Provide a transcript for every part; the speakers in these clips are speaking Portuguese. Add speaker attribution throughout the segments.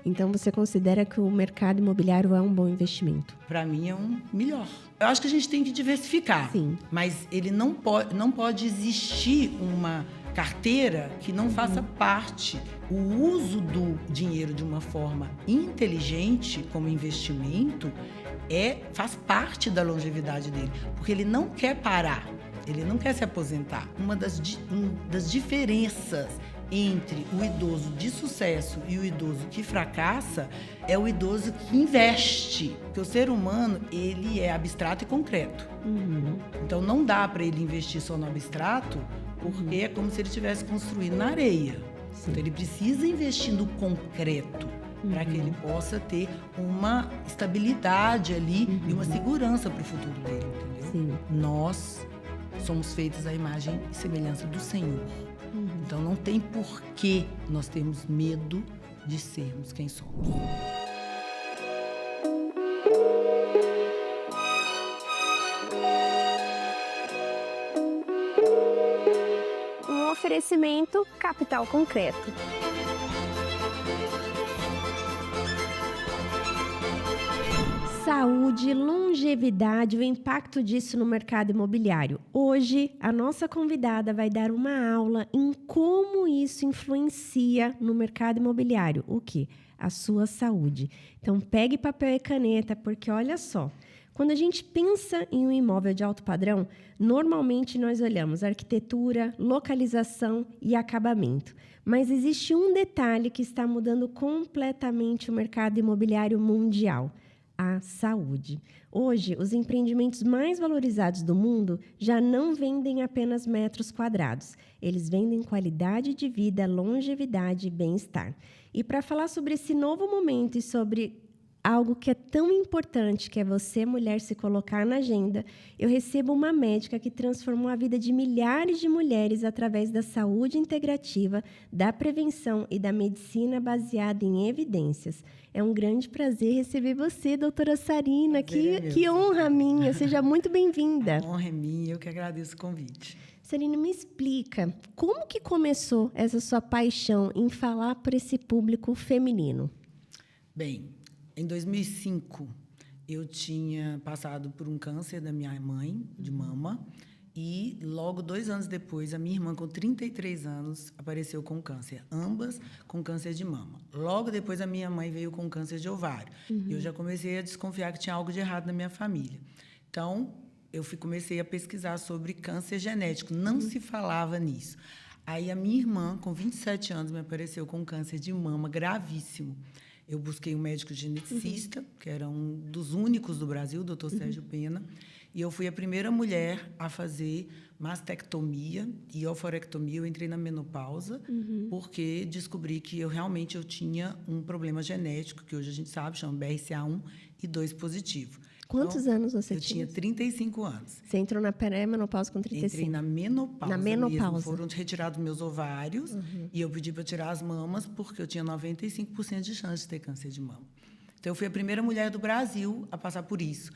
Speaker 1: Então, você considera que o mercado imobiliário é um bom investimento?
Speaker 2: Para mim, é um melhor. Eu acho que a gente tem que diversificar.
Speaker 1: Sim.
Speaker 2: Mas ele não pode existir uma carteira que não faça parte. O uso do dinheiro de uma forma inteligente, como investimento, faz parte da longevidade dele. Porque ele não quer parar, ele não quer se aposentar. Uma das diferenças entre o idoso de sucesso e o idoso que fracassa é o idoso que investe. Porque o ser humano, ele é abstrato e concreto. Então, não dá para ele investir só no abstrato, porque é como se ele estivesse construindo na areia. Sim. Então, ele precisa investir no concreto para que ele possa ter uma estabilidade ali e uma segurança para o futuro dele, entendeu?
Speaker 1: Sim.
Speaker 2: Nós somos feitos à imagem e semelhança do Senhor. Então, não tem por que nós termos medo de sermos quem somos.
Speaker 1: Um oferecimento Capital Concreto. Saúde, longevidade, o impacto disso no mercado imobiliário. Hoje, a nossa convidada vai dar uma aula em como isso influencia no mercado imobiliário. O quê? A sua saúde. Então, pegue papel e caneta, porque olha só, quando a gente pensa em um imóvel de alto padrão, normalmente nós olhamos arquitetura, localização e acabamento. Mas existe um detalhe que está mudando completamente o mercado imobiliário mundial: a saúde. Hoje, os empreendimentos mais valorizados do mundo já não vendem apenas metros quadrados. Eles vendem qualidade de vida, longevidade e bem-estar. E para falar sobre esse novo momento e sobre algo que é tão importante, que é você, mulher, se colocar na agenda, eu recebo uma médica que transformou a vida de milhares de mulheres através da saúde integrativa, da prevenção e da medicina baseada em evidências. É um grande prazer receber você, doutora Sarina. Que honra minha. Seja muito bem-vinda.
Speaker 2: A honra é minha, eu que agradeço o convite.
Speaker 1: Sarina, me explica, como que começou essa sua paixão em falar para esse público feminino?
Speaker 2: Bem, em 2005, eu tinha passado por um câncer da minha mãe, de mama, e logo 2 anos depois, a minha irmã, com 33 anos, apareceu com câncer, ambas com câncer de mama. Logo depois, a minha mãe veio com câncer de ovário. E eu já comecei a desconfiar que tinha algo de errado na minha família. Então, eu comecei a pesquisar sobre câncer genético. Não se falava nisso. Aí, a minha irmã, com 27 anos, me apareceu com câncer de mama gravíssimo. Eu busquei um médico geneticista, que era um dos únicos do Brasil, o doutor Sérgio Pena, e eu fui a primeira mulher a fazer mastectomia e oforectomia. Eu entrei na menopausa, porque descobri que eu tinha um problema genético, que hoje a gente sabe, chama BRCA1 e 2 positivo.
Speaker 1: Quantos anos você tinha?
Speaker 2: Eu tinha 35 anos.
Speaker 1: Você entrou na pré-menopausa com 35?
Speaker 2: Entrei na menopausa.
Speaker 1: Na menopausa.
Speaker 2: Mesmo. Foram retirados meus ovários e eu pedi para tirar as mamas porque eu tinha 95% de chance de ter câncer de mama. Então, eu fui a primeira mulher do Brasil a passar por isso.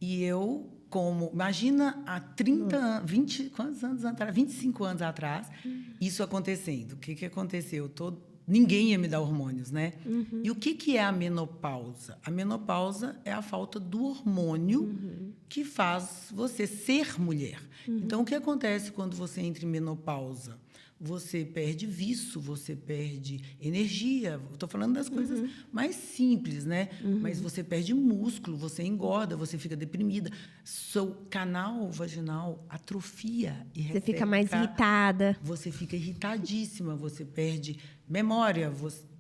Speaker 2: E eu, imagina, há 30 anos, 20, quantos anos atrás? 25 anos atrás, isso acontecendo. O que aconteceu? Ninguém ia me dar hormônios, né? E o que é a menopausa? A menopausa é a falta do hormônio que faz você ser mulher. Então, o que acontece quando você entra em menopausa? Você perde viço, você perde energia. Estou falando das coisas mais simples, né? Mas você perde músculo, você engorda, você fica deprimida. Seu canal vaginal atrofia e
Speaker 1: você fica mais irritada.
Speaker 2: Você fica irritadíssima, você perde memória,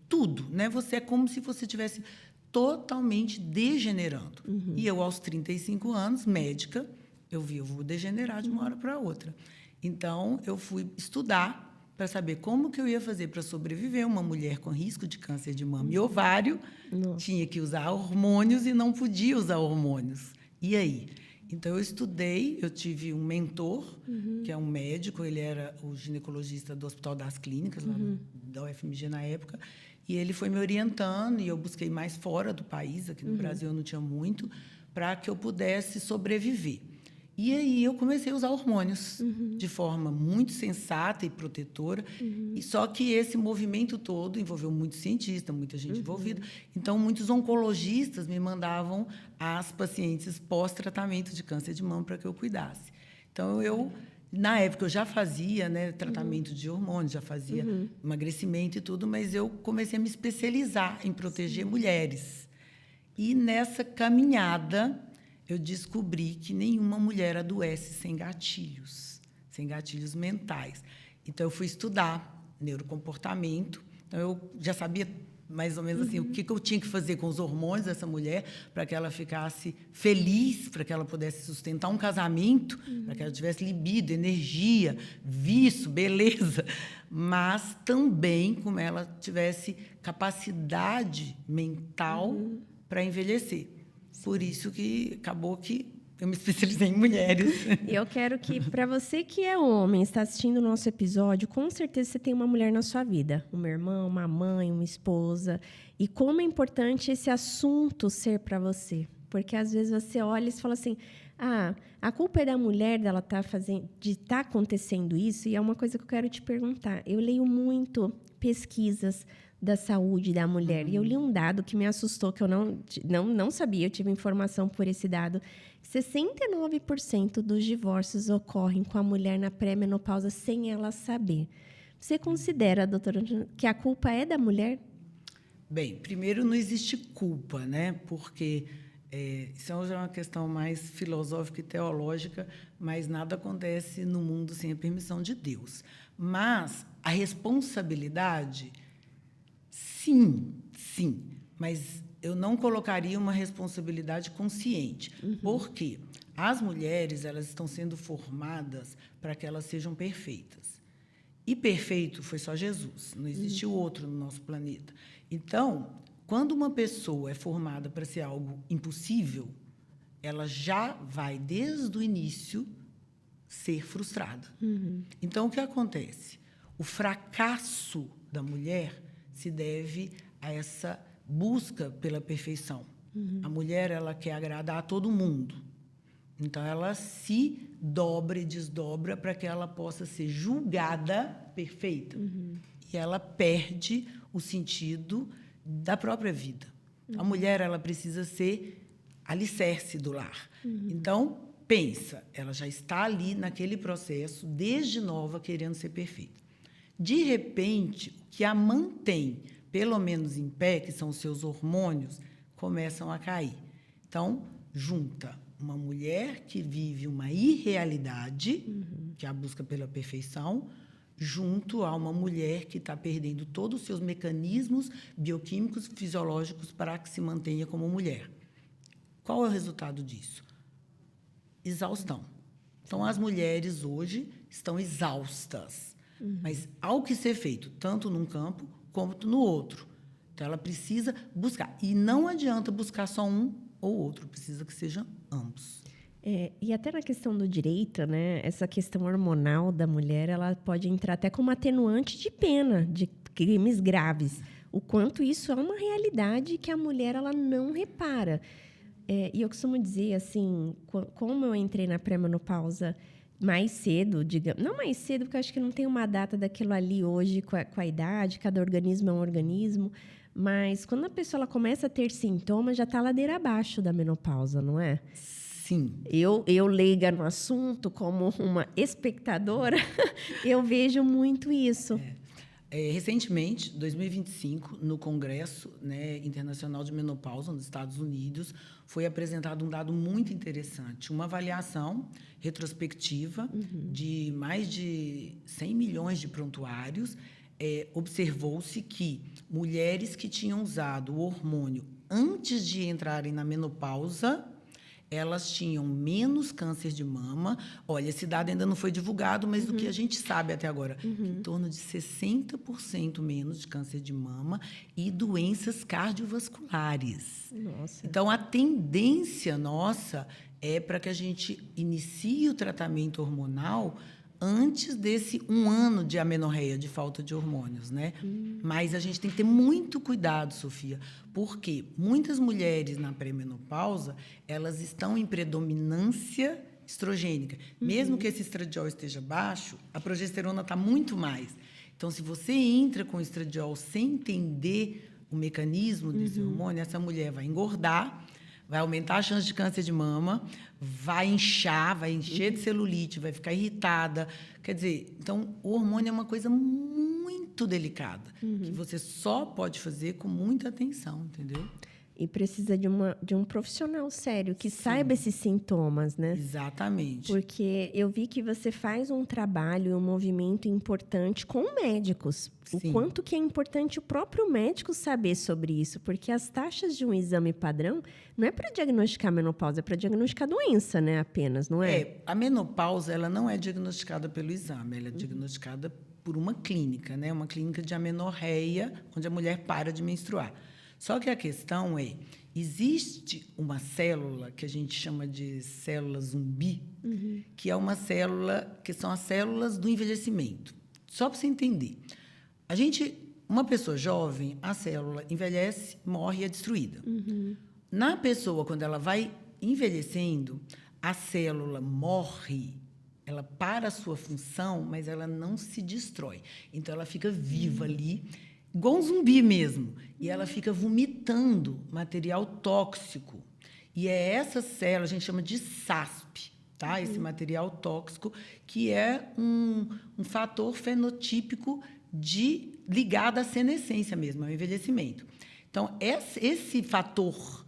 Speaker 2: tudo, né? Você é como se você estivesse totalmente degenerando. E eu, aos 35 anos, médica, eu vou degenerar de uma hora para outra. Então, eu fui estudar para saber como que eu ia fazer para sobreviver. Uma mulher com risco de câncer de mama e ovário tinha que usar hormônios e não podia usar hormônios. E aí? Então, eu estudei, eu tive um mentor, que é um médico, ele era o ginecologista do Hospital das Clínicas, lá da UFMG na época, e ele foi me orientando, e eu busquei mais fora do país, aqui no Brasil eu não tinha muito, para que eu pudesse sobreviver. E aí eu comecei a usar hormônios de forma muito sensata e protetora. E só que esse movimento todo envolveu muitos cientistas, muita gente envolvida. Então, muitos oncologistas me mandavam as pacientes pós-tratamento de câncer de mama para que eu cuidasse. Então, na época, eu já fazia, né, tratamento de hormônios, já fazia emagrecimento e tudo, mas eu comecei a me especializar em proteger mulheres. E nessa caminhada, eu descobri que nenhuma mulher adoece sem gatilhos mentais. Então, eu fui estudar neurocomportamento. Então, eu já sabia mais ou menos assim o que eu tinha que fazer com os hormônios dessa mulher para que ela ficasse feliz, para que ela pudesse sustentar um casamento, para que ela tivesse libido, energia, vício, beleza, mas também como ela tivesse capacidade mental para envelhecer. Por isso que acabou que eu me especializei em mulheres.
Speaker 1: E eu quero que, para você que é homem, está assistindo o nosso episódio, com certeza você tem uma mulher na sua vida. Uma irmã, uma mãe, uma esposa. E como é importante esse assunto ser para você. Porque, às vezes, você olha e fala assim, a culpa é da mulher dela de estar acontecendo isso. E é uma coisa que eu quero te perguntar. Eu leio muito pesquisas da saúde da mulher. E eu li um dado que me assustou, que eu não sabia, eu tive informação por esse dado. 69% dos divórcios ocorrem com a mulher na pré-menopausa sem ela saber. Você considera, doutora, que a culpa é da mulher?
Speaker 2: Bem, primeiro, não existe culpa, né? Porque isso já é uma questão mais filosófica e teológica, mas nada acontece no mundo sem a permissão de Deus. Mas a responsabilidade... Sim, mas eu não colocaria uma responsabilidade consciente. Por quê? As mulheres, elas estão sendo formadas para que elas sejam perfeitas. E perfeito foi só Jesus, não existe outro no nosso planeta. Então, quando uma pessoa é formada para ser algo impossível, ela já vai, desde o início, ser frustrada. Então, o que acontece? O fracasso da mulher se deve a essa busca pela perfeição. A mulher, ela quer agradar a todo mundo. Então, ela se dobra e desdobra para que ela possa ser julgada perfeita. E ela perde o sentido da própria vida. A mulher, ela precisa ser alicerce do lar. Então, pensa, ela já está ali naquele processo, desde nova, querendo ser perfeita. De repente, o que a mantém, pelo menos em pé, que são os seus hormônios, começam a cair. Então, junta uma mulher que vive uma irrealidade, que é a busca pela perfeição, junto a uma mulher que está perdendo todos os seus mecanismos bioquímicos, fisiológicos para que se mantenha como mulher. Qual é o resultado disso? Exaustão. Então, as mulheres hoje estão exaustas. Mas há o que ser feito, tanto num campo quanto no outro. Então, ela precisa buscar. E não adianta buscar só um ou outro, precisa que sejam ambos.
Speaker 1: E até na questão do direito, né, essa questão hormonal da mulher, ela pode entrar até como atenuante de pena de crimes graves. O quanto isso é uma realidade que a mulher ela não repara. E eu costumo dizer, assim, como eu entrei na pré-menopausa mais cedo, digamos, não mais cedo, porque eu acho que não tem uma data daquilo ali hoje com a idade, cada organismo é um organismo, mas quando a pessoa ela começa a ter sintomas, já está ladeira abaixo da menopausa, não é?
Speaker 2: Sim.
Speaker 1: Eu leiga no assunto, como uma espectadora, eu vejo muito isso.
Speaker 2: Recentemente, 2025, no Congresso, né, Internacional de Menopausa, nos Estados Unidos, foi apresentado um dado muito interessante, uma avaliação retrospectiva de mais de 100 milhões de prontuários. Observou-se que mulheres que tinham usado o hormônio antes de entrarem na menopausa, elas tinham menos câncer de mama. Olha, esse dado ainda não foi divulgado, mas do que a gente sabe até agora, em torno de 60% menos de câncer de mama e doenças cardiovasculares.
Speaker 1: Nossa.
Speaker 2: Então, a tendência nossa é para que a gente inicie o tratamento hormonal antes desse 1 ano de amenorreia, de falta de hormônios, né? Mas a gente tem que ter muito cuidado, Sofia, porque muitas mulheres na pré-menopausa, elas estão em predominância estrogênica. Mesmo que esse estradiol esteja baixo, a progesterona está muito mais. Então, se você entra com estradiol sem entender o mecanismo desse hormônio, essa mulher vai engordar, vai aumentar a chance de câncer de mama, vai inchar, vai encher de celulite, vai ficar irritada. Quer dizer, então, o hormônio é uma coisa muito delicada, que você só pode fazer com muita atenção, entendeu?
Speaker 1: E precisa de um profissional sério que saiba esses sintomas, né?
Speaker 2: Exatamente.
Speaker 1: Porque eu vi que você faz um trabalho e um movimento importante com médicos.
Speaker 2: Sim.
Speaker 1: O quanto que é importante o próprio médico saber sobre isso. Porque as taxas de um exame padrão não é para diagnosticar menopausa, é para diagnosticar doença, né? Apenas, não é?
Speaker 2: A menopausa, ela não é diagnosticada pelo exame, ela é diagnosticada por uma clínica, né? Uma clínica de amenorreia, onde a mulher para de menstruar. Só que a questão é, existe uma célula que a gente chama de célula zumbi, que é uma célula, que são as células do envelhecimento. Só para você entender. Uma pessoa jovem, a célula envelhece, morre e é destruída. Na pessoa, quando ela vai envelhecendo, a célula morre, ela para a sua função, mas ela não se destrói. Então, ela fica viva ali, igual um zumbi mesmo. E ela fica vomitando material tóxico. E é essa célula, a gente chama de SASP, tá? Esse material tóxico, que é um fator fenotípico ligado à senescência mesmo, ao envelhecimento. Então, esse fator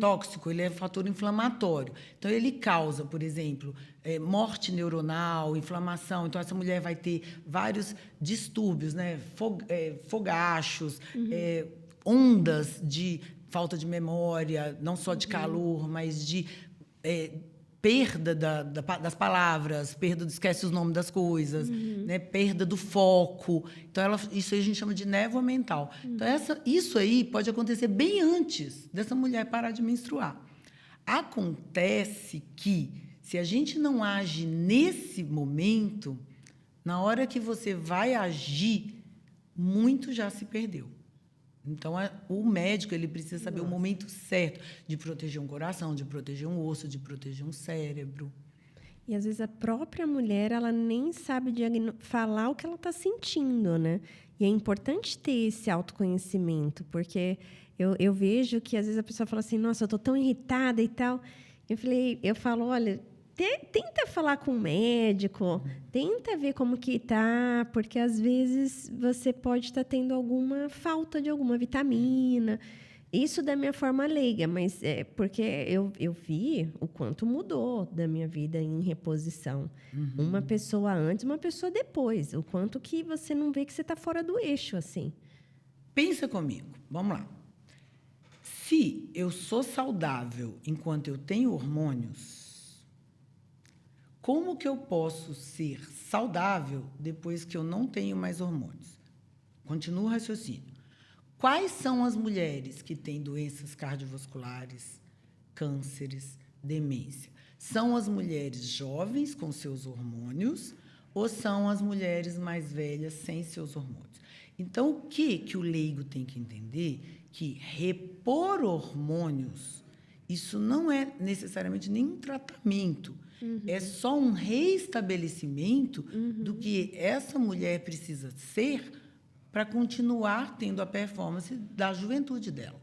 Speaker 2: tóxico, ele é um fator inflamatório. Então, ele causa, por exemplo, morte neuronal, inflamação. Então, essa mulher vai ter vários distúrbios, né? Fogachos, ondas de falta de memória, não só de calor, mas de perda das palavras, esquece os nomes das coisas, né? Perda do foco. Então, isso aí a gente chama de névoa mental. Então, isso aí pode acontecer bem antes dessa mulher parar de menstruar. Acontece que, se a gente não age nesse momento, na hora que você vai agir, muito já se perdeu. Então, o médico ele precisa saber o momento certo de proteger um coração, de proteger um osso, de proteger um cérebro.
Speaker 1: E, às vezes, a própria mulher ela nem sabe falar o que ela está sentindo, né? E é importante ter esse autoconhecimento, porque eu vejo que, às vezes, a pessoa fala assim, nossa, eu estou tão irritada e tal. Eu falo, olha, tenta falar com o médico, tenta ver como que tá, porque às vezes você pode estar tendo alguma falta de alguma vitamina. Isso da minha forma leiga, mas porque eu vi o quanto mudou da minha vida em reposição. Uma pessoa antes, uma pessoa depois. O quanto que você não vê que você está fora do eixo, assim.
Speaker 2: Pensa comigo, vamos lá. Se eu sou saudável enquanto eu tenho hormônios, como que eu posso ser saudável depois que eu não tenho mais hormônios? Continua o raciocínio. Quais são as mulheres que têm doenças cardiovasculares, cânceres, demência? São as mulheres jovens com seus hormônios ou são as mulheres mais velhas sem seus hormônios? Então, o que o leigo tem que entender? Que repor hormônios, isso não é necessariamente nenhum tratamento. É só um reestabelecimento do que essa mulher precisa ser para continuar tendo a performance da juventude dela.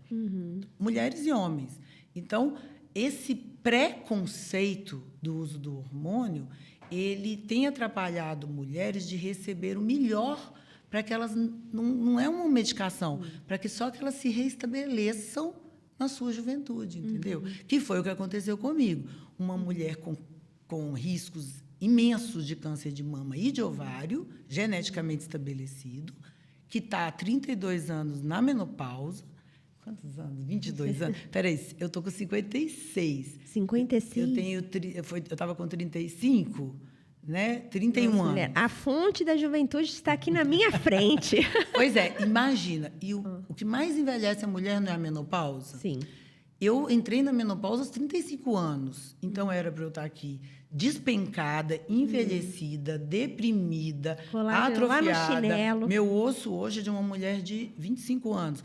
Speaker 2: Mulheres e homens. Então, esse preconceito do uso do hormônio, ele tem atrapalhado mulheres de receber o melhor para que elas... Não é uma medicação, para que só que elas se reestabeleçam na sua juventude, entendeu? Que foi o que aconteceu comigo. Uma mulher com riscos imensos de câncer de mama e de ovário, geneticamente estabelecido, que está há 32 anos na menopausa. Quantos anos? 22 anos? Espera aí, eu estou com 56.
Speaker 1: 56?
Speaker 2: Eu estava com 35, né? 31 anos. Mulher,
Speaker 1: a fonte da juventude está aqui na minha frente.
Speaker 2: Pois é, imagina. E o que mais envelhece a mulher não é a menopausa?
Speaker 1: Sim.
Speaker 2: Eu entrei na menopausa aos 35 anos. Então, era para eu estar aqui despencada, envelhecida, deprimida, atrofiada.
Speaker 1: Lá no chinelo.
Speaker 2: Meu osso hoje é de uma mulher de 25 anos.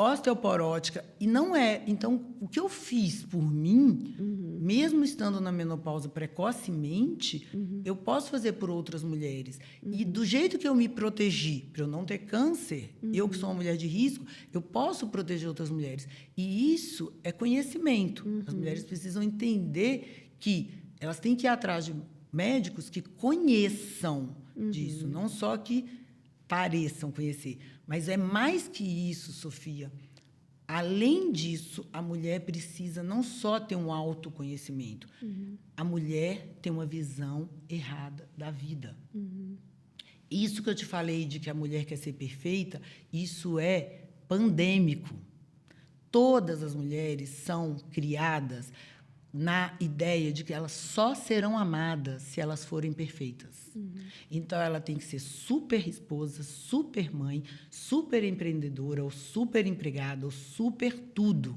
Speaker 2: osteoporótica, e não é. Então, o que eu fiz por mim, mesmo estando na menopausa precocemente, eu posso fazer por outras mulheres. E do jeito que eu me protegi para eu não ter câncer, eu que sou uma mulher de risco, eu posso proteger outras mulheres. E isso é conhecimento. As mulheres precisam entender que elas têm que ir atrás de médicos que conheçam disso, não só que pareçam conhecer. Mas é mais que isso, Sofia. Além disso, a mulher precisa não só ter um autoconhecimento, a mulher tem uma visão errada da vida. Isso que eu te falei de que a mulher quer ser perfeita, isso é pandêmico. Todas as mulheres são criadas na ideia de que elas só serão amadas se elas forem perfeitas. Então, ela tem que ser super esposa, super mãe, super empreendedora, ou super empregada, ou super tudo.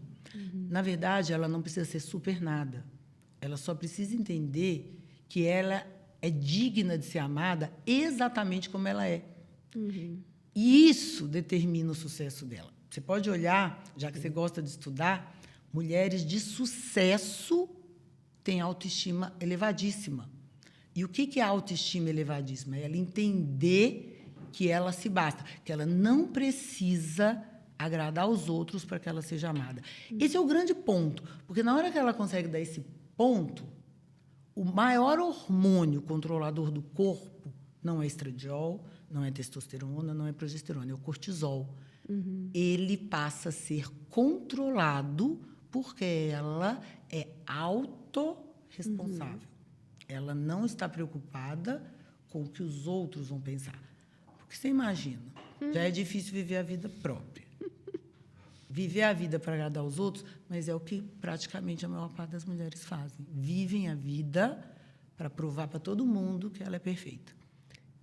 Speaker 2: Na verdade, ela não precisa ser super nada. Ela só precisa entender que ela é digna de ser amada exatamente como ela é. E isso determina o sucesso dela. Você pode olhar, já que você gosta de estudar, mulheres de sucesso têm autoestima elevadíssima. E o que é autoestima elevadíssima? É ela entender que ela se basta, que ela não precisa agradar aos outros para que ela seja amada. Esse é o grande ponto, porque na hora que ela consegue dar esse ponto, o maior hormônio controlador do corpo não é estradiol, não é testosterona, não é progesterona, é o cortisol. Ele passa a ser controlado porque ela é autorresponsável. Ela não está preocupada com o que os outros vão pensar. Porque você imagina, já é difícil viver a vida própria. Viver a vida para agradar os outros, mas é o que praticamente a maior parte das mulheres fazem. Vivem a vida para provar para todo mundo que ela é perfeita.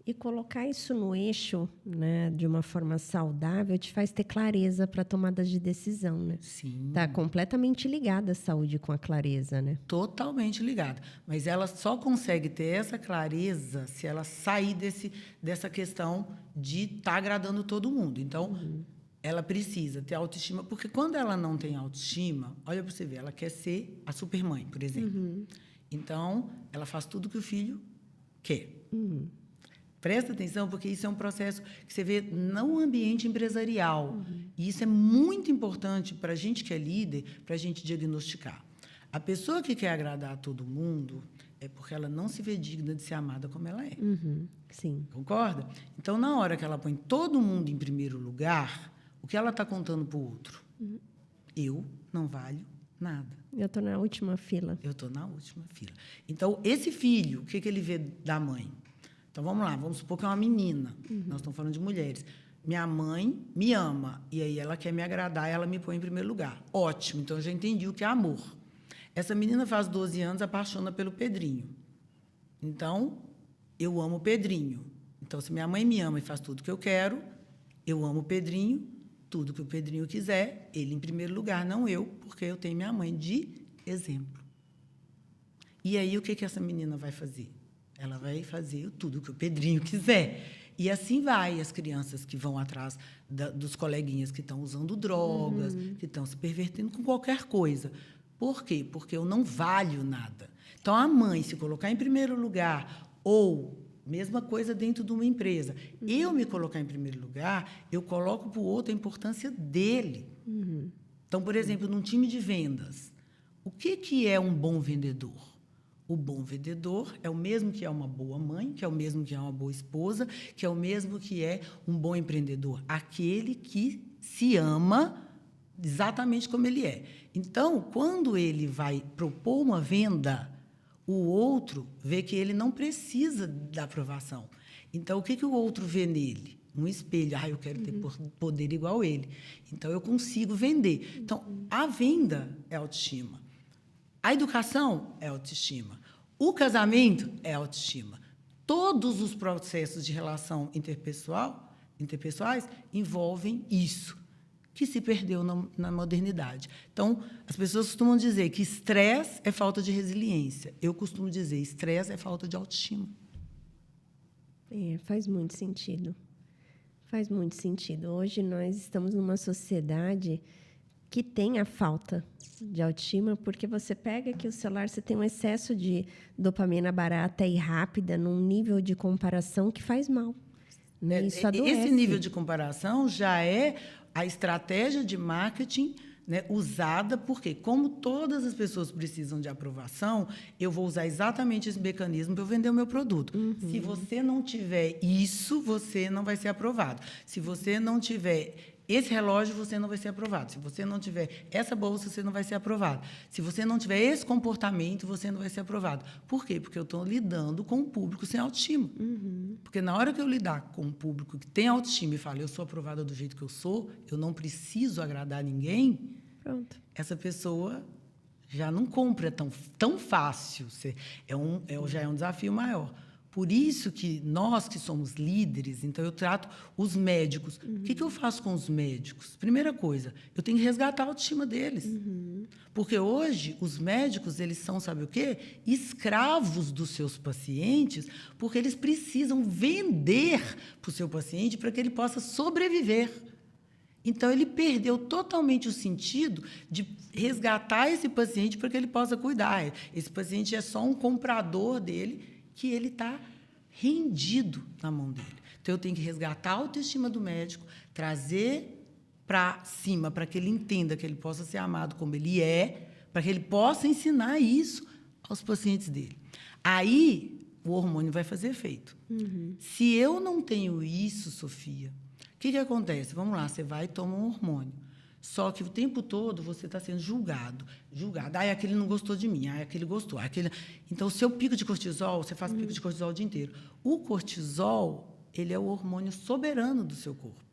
Speaker 1: E colocar isso no eixo, né, de uma forma saudável, te faz ter clareza para tomadas de decisão, né?
Speaker 2: Sim.
Speaker 1: Está completamente ligada a saúde com a clareza, né?
Speaker 2: Totalmente ligada. Mas ela só consegue ter essa clareza se ela sair dessa questão de estar agradando todo mundo. Então, ela precisa ter autoestima, porque quando ela não tem autoestima, olha para você ver, ela quer ser a supermãe, por exemplo. Então, ela faz tudo que o filho quer. Presta atenção, porque isso é um processo que você vê no ambiente empresarial. E isso é muito importante para a gente que é líder, para a gente diagnosticar. A pessoa que quer agradar a todo mundo é porque ela não se vê digna de ser amada como ela é.
Speaker 1: Sim.
Speaker 2: Concorda? Então, na hora que ela põe todo mundo em primeiro lugar, o que ela está contando para o outro? Eu não valho nada.
Speaker 1: Eu estou na última fila.
Speaker 2: Eu estou na última fila. Então, esse filho, o que ele vê da mãe? Então, vamos lá, vamos supor que é uma menina. Nós estamos falando de mulheres. Minha mãe me ama, e aí ela quer me agradar, ela me põe em primeiro lugar. Ótimo, então eu já entendi o que é amor. Essa menina faz 12 anos, apaixona pelo Pedrinho. Então, eu amo o Pedrinho. Então, se minha mãe me ama e faz tudo o que eu quero, eu amo o Pedrinho, tudo que o Pedrinho quiser, ele em primeiro lugar, não eu, porque eu tenho minha mãe de exemplo. E aí, o que essa menina vai fazer? Ela vai fazer tudo o que o Pedrinho quiser. E assim vai as crianças que vão atrás dos coleguinhas que estão usando drogas, que estão se pervertendo com qualquer coisa. Por quê? Porque eu não valho nada. Então, a mãe se colocar em primeiro lugar, ou mesma coisa dentro de uma empresa, eu me colocar em primeiro lugar, eu coloco para o outro a importância dele. Então, por exemplo, num time de vendas, o que é um bom vendedor? O bom vendedor é o mesmo que é uma boa mãe, que é o mesmo que é uma boa esposa, que é o mesmo que é um bom empreendedor. Aquele que se ama exatamente como ele é. Então, quando ele vai propor uma venda, o outro vê que ele não precisa da aprovação. Então, o que o outro vê nele? Um espelho. Eu quero ter poder igual a ele. Então, eu consigo vender. Então, a venda é autoestima. A educação é autoestima. O casamento é autoestima. Todos os processos de relação interpessoais envolvem isso, que se perdeu na modernidade. Então, as pessoas costumam dizer que estresse é falta de resiliência. Eu costumo dizer estresse é falta de autoestima.
Speaker 1: Faz muito sentido. Faz muito sentido. Hoje nós estamos numa sociedade que tem a falta de autoestima, porque você pega que o celular, você tem um excesso de dopamina barata e rápida num nível de comparação que faz mal. Né? Isso adoece.
Speaker 2: Esse nível de comparação já é a estratégia de marketing, né, usada, porque, como todas as pessoas precisam de aprovação, eu vou usar exatamente esse mecanismo para eu vender o meu produto. Se você não tiver isso, você não vai ser aprovado. Se você não tiver esse relógio, você não vai ser aprovado. Se você não tiver essa bolsa, você não vai ser aprovado. Se você não tiver esse comportamento, você não vai ser aprovado. Por quê? Porque eu estou lidando com um público sem autoestima. Porque, na hora que eu lidar com um público que tem autoestima e fala, eu sou aprovada do jeito que eu sou, eu não preciso agradar ninguém,
Speaker 1: Pronto.
Speaker 2: essa pessoa já não compra tão fácil. Já é um desafio maior. Por isso que nós que somos líderes, então eu trato os médicos. O que eu faço com os médicos? Primeira coisa, eu tenho que resgatar a autoestima deles. Porque hoje os médicos, eles são, sabe o quê? Escravos dos seus pacientes, porque eles precisam vender para o seu paciente para que ele possa sobreviver. Então, ele perdeu totalmente o sentido de resgatar esse paciente para que ele possa cuidar. Esse paciente é só um comprador dele, que ele está rendido na mão dele. Então, eu tenho que resgatar a autoestima do médico, trazer para cima, para que ele entenda que ele possa ser amado como ele é, para que ele possa ensinar isso aos pacientes dele. Aí, o hormônio vai fazer efeito. Se eu não tenho isso, Sofia, o que acontece? Vamos lá, você vai e toma um hormônio. Só que o tempo todo você está sendo julgado. Ai, aquele não gostou de mim. Ai, aquele gostou. Então, o seu pico de cortisol, você faz pico de cortisol o dia inteiro. O cortisol, ele é o hormônio soberano do seu corpo.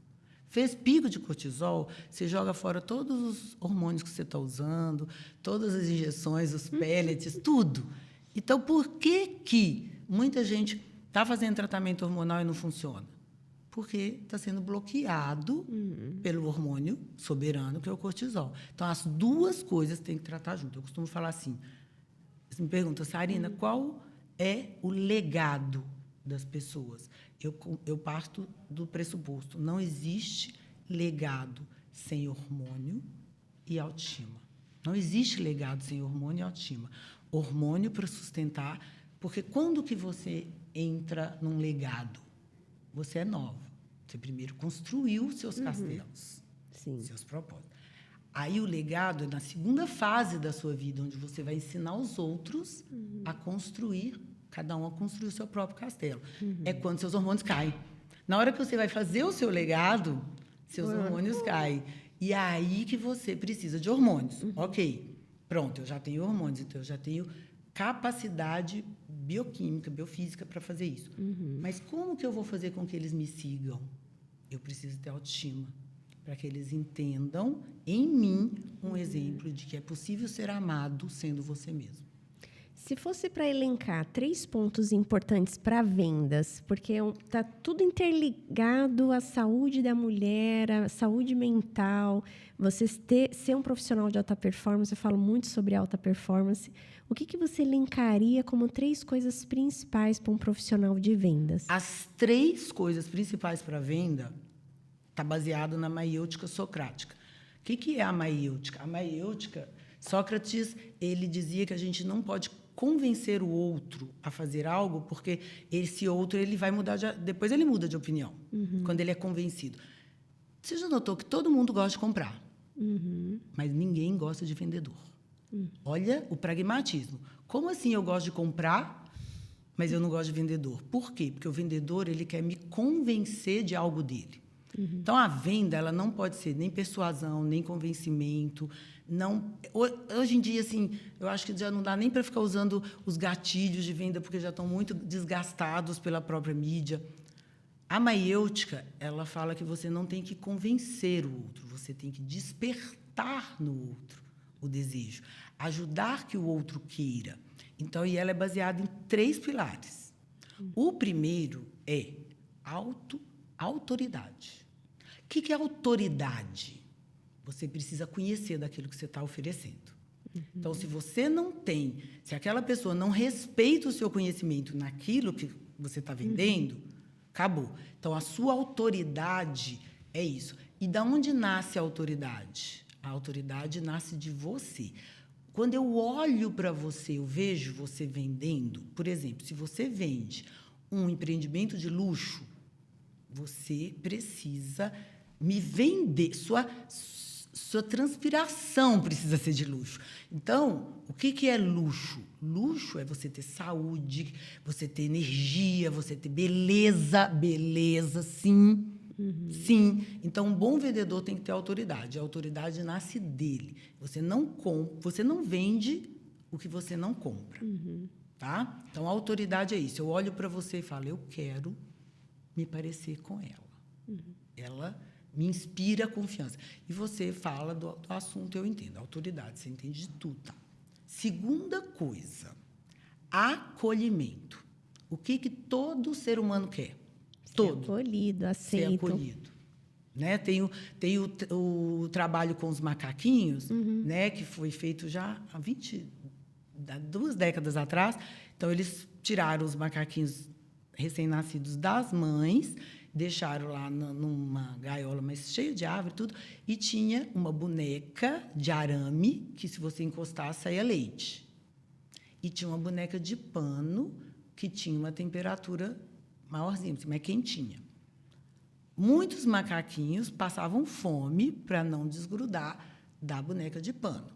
Speaker 2: Fez pico de cortisol, você joga fora todos os hormônios que você está usando, todas as injeções, os pellets, tudo. Então, por que muita gente está fazendo tratamento hormonal e não funciona? Porque está sendo bloqueado pelo hormônio soberano, que é o cortisol. Então, as duas coisas têm que tratar junto. Eu costumo falar assim, você me pergunta, Sarina, qual é o legado das pessoas? Eu parto do pressuposto, não existe legado sem hormônio e autoestima. Não existe legado sem hormônio e autoestima. Hormônio para sustentar, porque quando que você entra num legado? Você é nova. Você primeiro construiu seus castelos, seus propósitos. Aí o legado é na segunda fase da sua vida, onde você vai ensinar os outros a construir, cada um a construir o seu próprio castelo. É quando seus hormônios caem. Na hora que você vai fazer o seu legado, seus hormônios caem. E é aí que você precisa de hormônios. Ok, pronto, eu já tenho hormônios, então eu já tenho capacidade bioquímica, biofísica para fazer isso. Mas como que eu vou fazer com que eles me sigam? Eu preciso ter autoestima, para que eles entendam em mim um exemplo de que é possível ser amado sendo você mesmo.
Speaker 1: Se fosse para elencar 3 pontos importantes para vendas, porque está tudo interligado à saúde da mulher, à saúde mental, você ser um profissional de alta performance, eu falo muito sobre alta performance, o que você elencaria como 3 coisas principais para um profissional de vendas?
Speaker 2: As 3 coisas principais para a venda está baseado na maiêutica socrática. O que é a maiêutica? A maiêutica, Sócrates, ele dizia que a gente não pode convencer o outro a fazer algo, porque esse outro ele vai mudar, depois ele muda de opinião, quando ele é convencido. Você já notou que todo mundo gosta de comprar, mas ninguém gosta de vendedor. Olha o pragmatismo. Como assim eu gosto de comprar, mas eu não gosto de vendedor? Por quê? Porque o vendedor ele quer me convencer de algo dele. Então, a venda ela não pode ser nem persuasão, nem convencimento. Não, hoje em dia, assim, eu acho que já não dá nem para ficar usando os gatilhos de venda, porque já estão muito desgastados pela própria mídia. A maiêutica, ela fala que você não tem que convencer o outro, você tem que despertar no outro o desejo, ajudar que o outro queira. Então, e ela é baseada em 3 pilares. O primeiro é autoridade. O que é autoridade? Você precisa conhecer daquilo que você está oferecendo. Então, se você não tem, se aquela pessoa não respeita o seu conhecimento naquilo que você está vendendo, Acabou. Então, a sua autoridade é isso. E da onde nasce a autoridade? A autoridade nasce de você. Quando eu olho para você, eu vejo você vendendo, por exemplo, se você vende um empreendimento de luxo, você precisa me vender, sua transpiração precisa ser de luxo. Então, o que é luxo? Luxo é você ter saúde, você ter energia, você ter beleza, sim. Sim. Então, um bom vendedor tem que ter autoridade. A autoridade nasce dele. Você não vende o que você não compra. Tá? Então, a autoridade é isso. Eu olho para você e falo, eu quero me parecer com ela. Ela me inspira confiança. E você fala do assunto, eu entendo. Autoridade, você entende de tudo. Tá? Segunda coisa, acolhimento. O que todo ser humano quer? Todo.
Speaker 1: Ser acolhido, aceito.
Speaker 2: Ser acolhido. Né? Tem o trabalho com os macaquinhos, né? Que foi feito já há 2 décadas atrás. Então, eles tiraram os macaquinhos recém-nascidos das mães, deixaram lá numa gaiola, mas cheia de árvore e tudo, e tinha uma boneca de arame, que, se você encostar, saía leite. E tinha uma boneca de pano, que tinha uma temperatura maiorzinha, mais quentinha. Muitos macaquinhos passavam fome para não desgrudar da boneca de pano.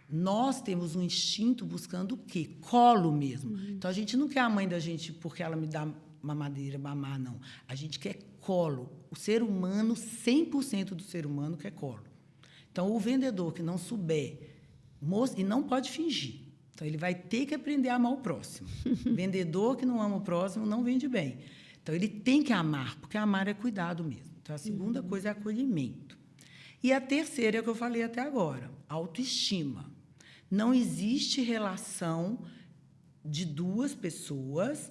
Speaker 2: Nós temos um instinto buscando o quê? Colo mesmo. Então, a gente não quer a mãe da gente porque ela me dá mamadeira, mamar, não. A gente quer colo. O ser humano, 100% do ser humano quer colo. Então, o vendedor que não souber, e não pode fingir. Então, ele vai ter que aprender a amar o próximo. Vendedor que não ama o próximo não vende bem. Então, ele tem que amar, porque amar é cuidado mesmo. Então, a segunda coisa é acolhimento. E a terceira é o que eu falei até agora, autoestima. Não existe relação de 2 pessoas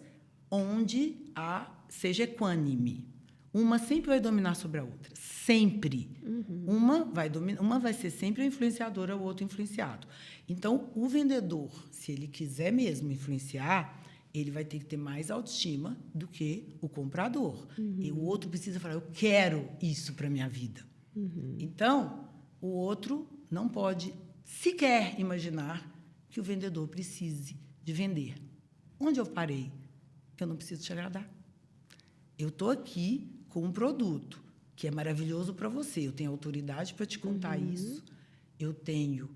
Speaker 2: onde seja equânime. Uma sempre vai dominar sobre a outra. Sempre. Uma vai ser sempre a influenciadora, o outro influenciado. Então, o vendedor, se ele quiser mesmo influenciar, ele vai ter que ter mais autoestima do que o comprador. E o outro precisa falar, eu quero isso para a minha vida. Então, o outro não pode sequer imaginar que o vendedor precise de vender. Onde eu parei? Eu não preciso te agradar. Eu estou aqui com um produto que é maravilhoso para você. Eu tenho autoridade para te contar isso. Eu tenho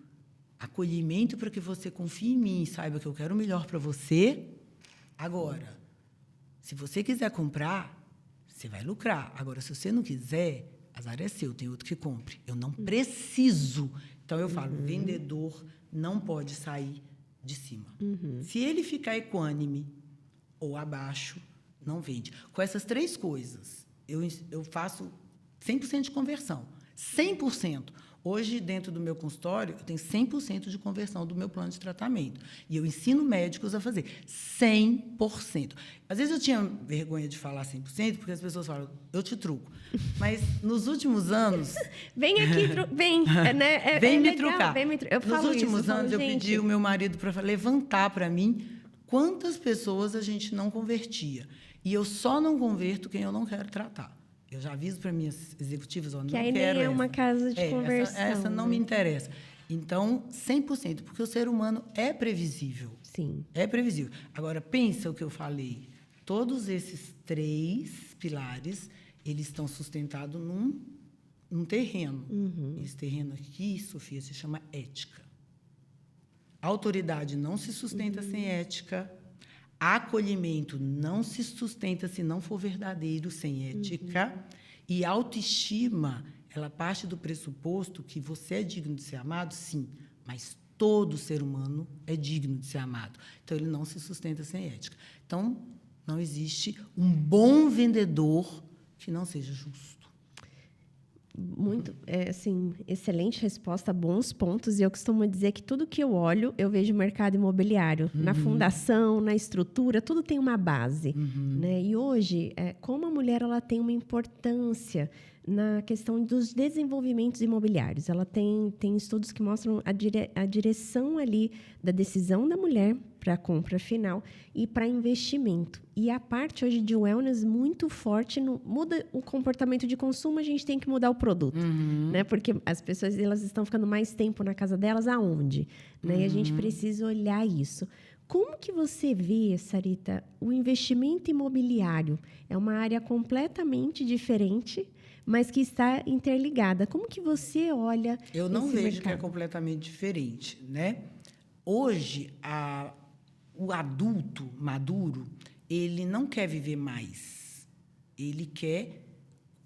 Speaker 2: acolhimento para que você confie em mim e saiba que eu quero o melhor para você. Agora, se você quiser comprar, você vai lucrar. Agora, se você não quiser, azar é seu, tem outro que compre. Eu não preciso. Então, eu falo, vendedor não pode sair de cima. Se ele ficar equânime ou abaixo, não vende. Com essas 3 coisas, eu faço 100% de conversão. 100%. Hoje, dentro do meu consultório, eu tenho 100% de conversão do meu plano de tratamento. E eu ensino médicos a fazer 100%. Às vezes, eu tinha vergonha de falar 100%, porque as pessoas falam, eu te truco. Mas, nos últimos anos...
Speaker 1: Vem aqui, vem. Né?
Speaker 2: Vem me
Speaker 1: legal,
Speaker 2: trucar.
Speaker 1: Nos
Speaker 2: últimos anos, eu pedi o meu marido para levantar para mim quantas pessoas a gente não convertia. E eu só não converto quem eu não quero tratar. Eu já aviso para minhas executivas, não
Speaker 1: que
Speaker 2: quero
Speaker 1: aí nem é uma casa de conversão.
Speaker 2: Essa não me interessa. Então, 100%, porque o ser humano é previsível.
Speaker 1: Sim.
Speaker 2: É previsível. Agora, pensa o que eu falei. Todos esses 3 pilares, eles estão sustentados num terreno. Esse terreno aqui, Sofia, se chama ética. A autoridade não se sustenta sem ética. Acolhimento não se sustenta se não for verdadeiro, sem ética. E autoestima, ela parte do pressuposto que você é digno de ser amado, sim, mas todo ser humano é digno de ser amado. Então, ele não se sustenta sem ética. Então, não existe um bom vendedor que não seja justo.
Speaker 1: Muito, assim, excelente resposta, bons pontos. E eu costumo dizer que tudo que eu olho, eu vejo mercado imobiliário. Na fundação, na estrutura, tudo tem uma base. Né? E hoje, como a mulher ela tem uma importância na questão dos desenvolvimentos imobiliários. Ela tem estudos que mostram a direção ali da decisão da mulher para a compra final e para investimento. E a parte hoje de wellness muito forte, muda o comportamento de consumo, a gente tem que mudar o produto. Né? Porque as pessoas elas estão ficando mais tempo na casa delas, aonde? Né? E a gente precisa olhar isso. Como que você vê, Sarita, o investimento imobiliário? É uma área completamente diferente, mas que está interligada. Como que você olha
Speaker 2: Eu não
Speaker 1: esse
Speaker 2: vejo
Speaker 1: mercado?
Speaker 2: que é completamente diferente, né? Hoje, o adulto maduro, ele não quer viver mais. Ele quer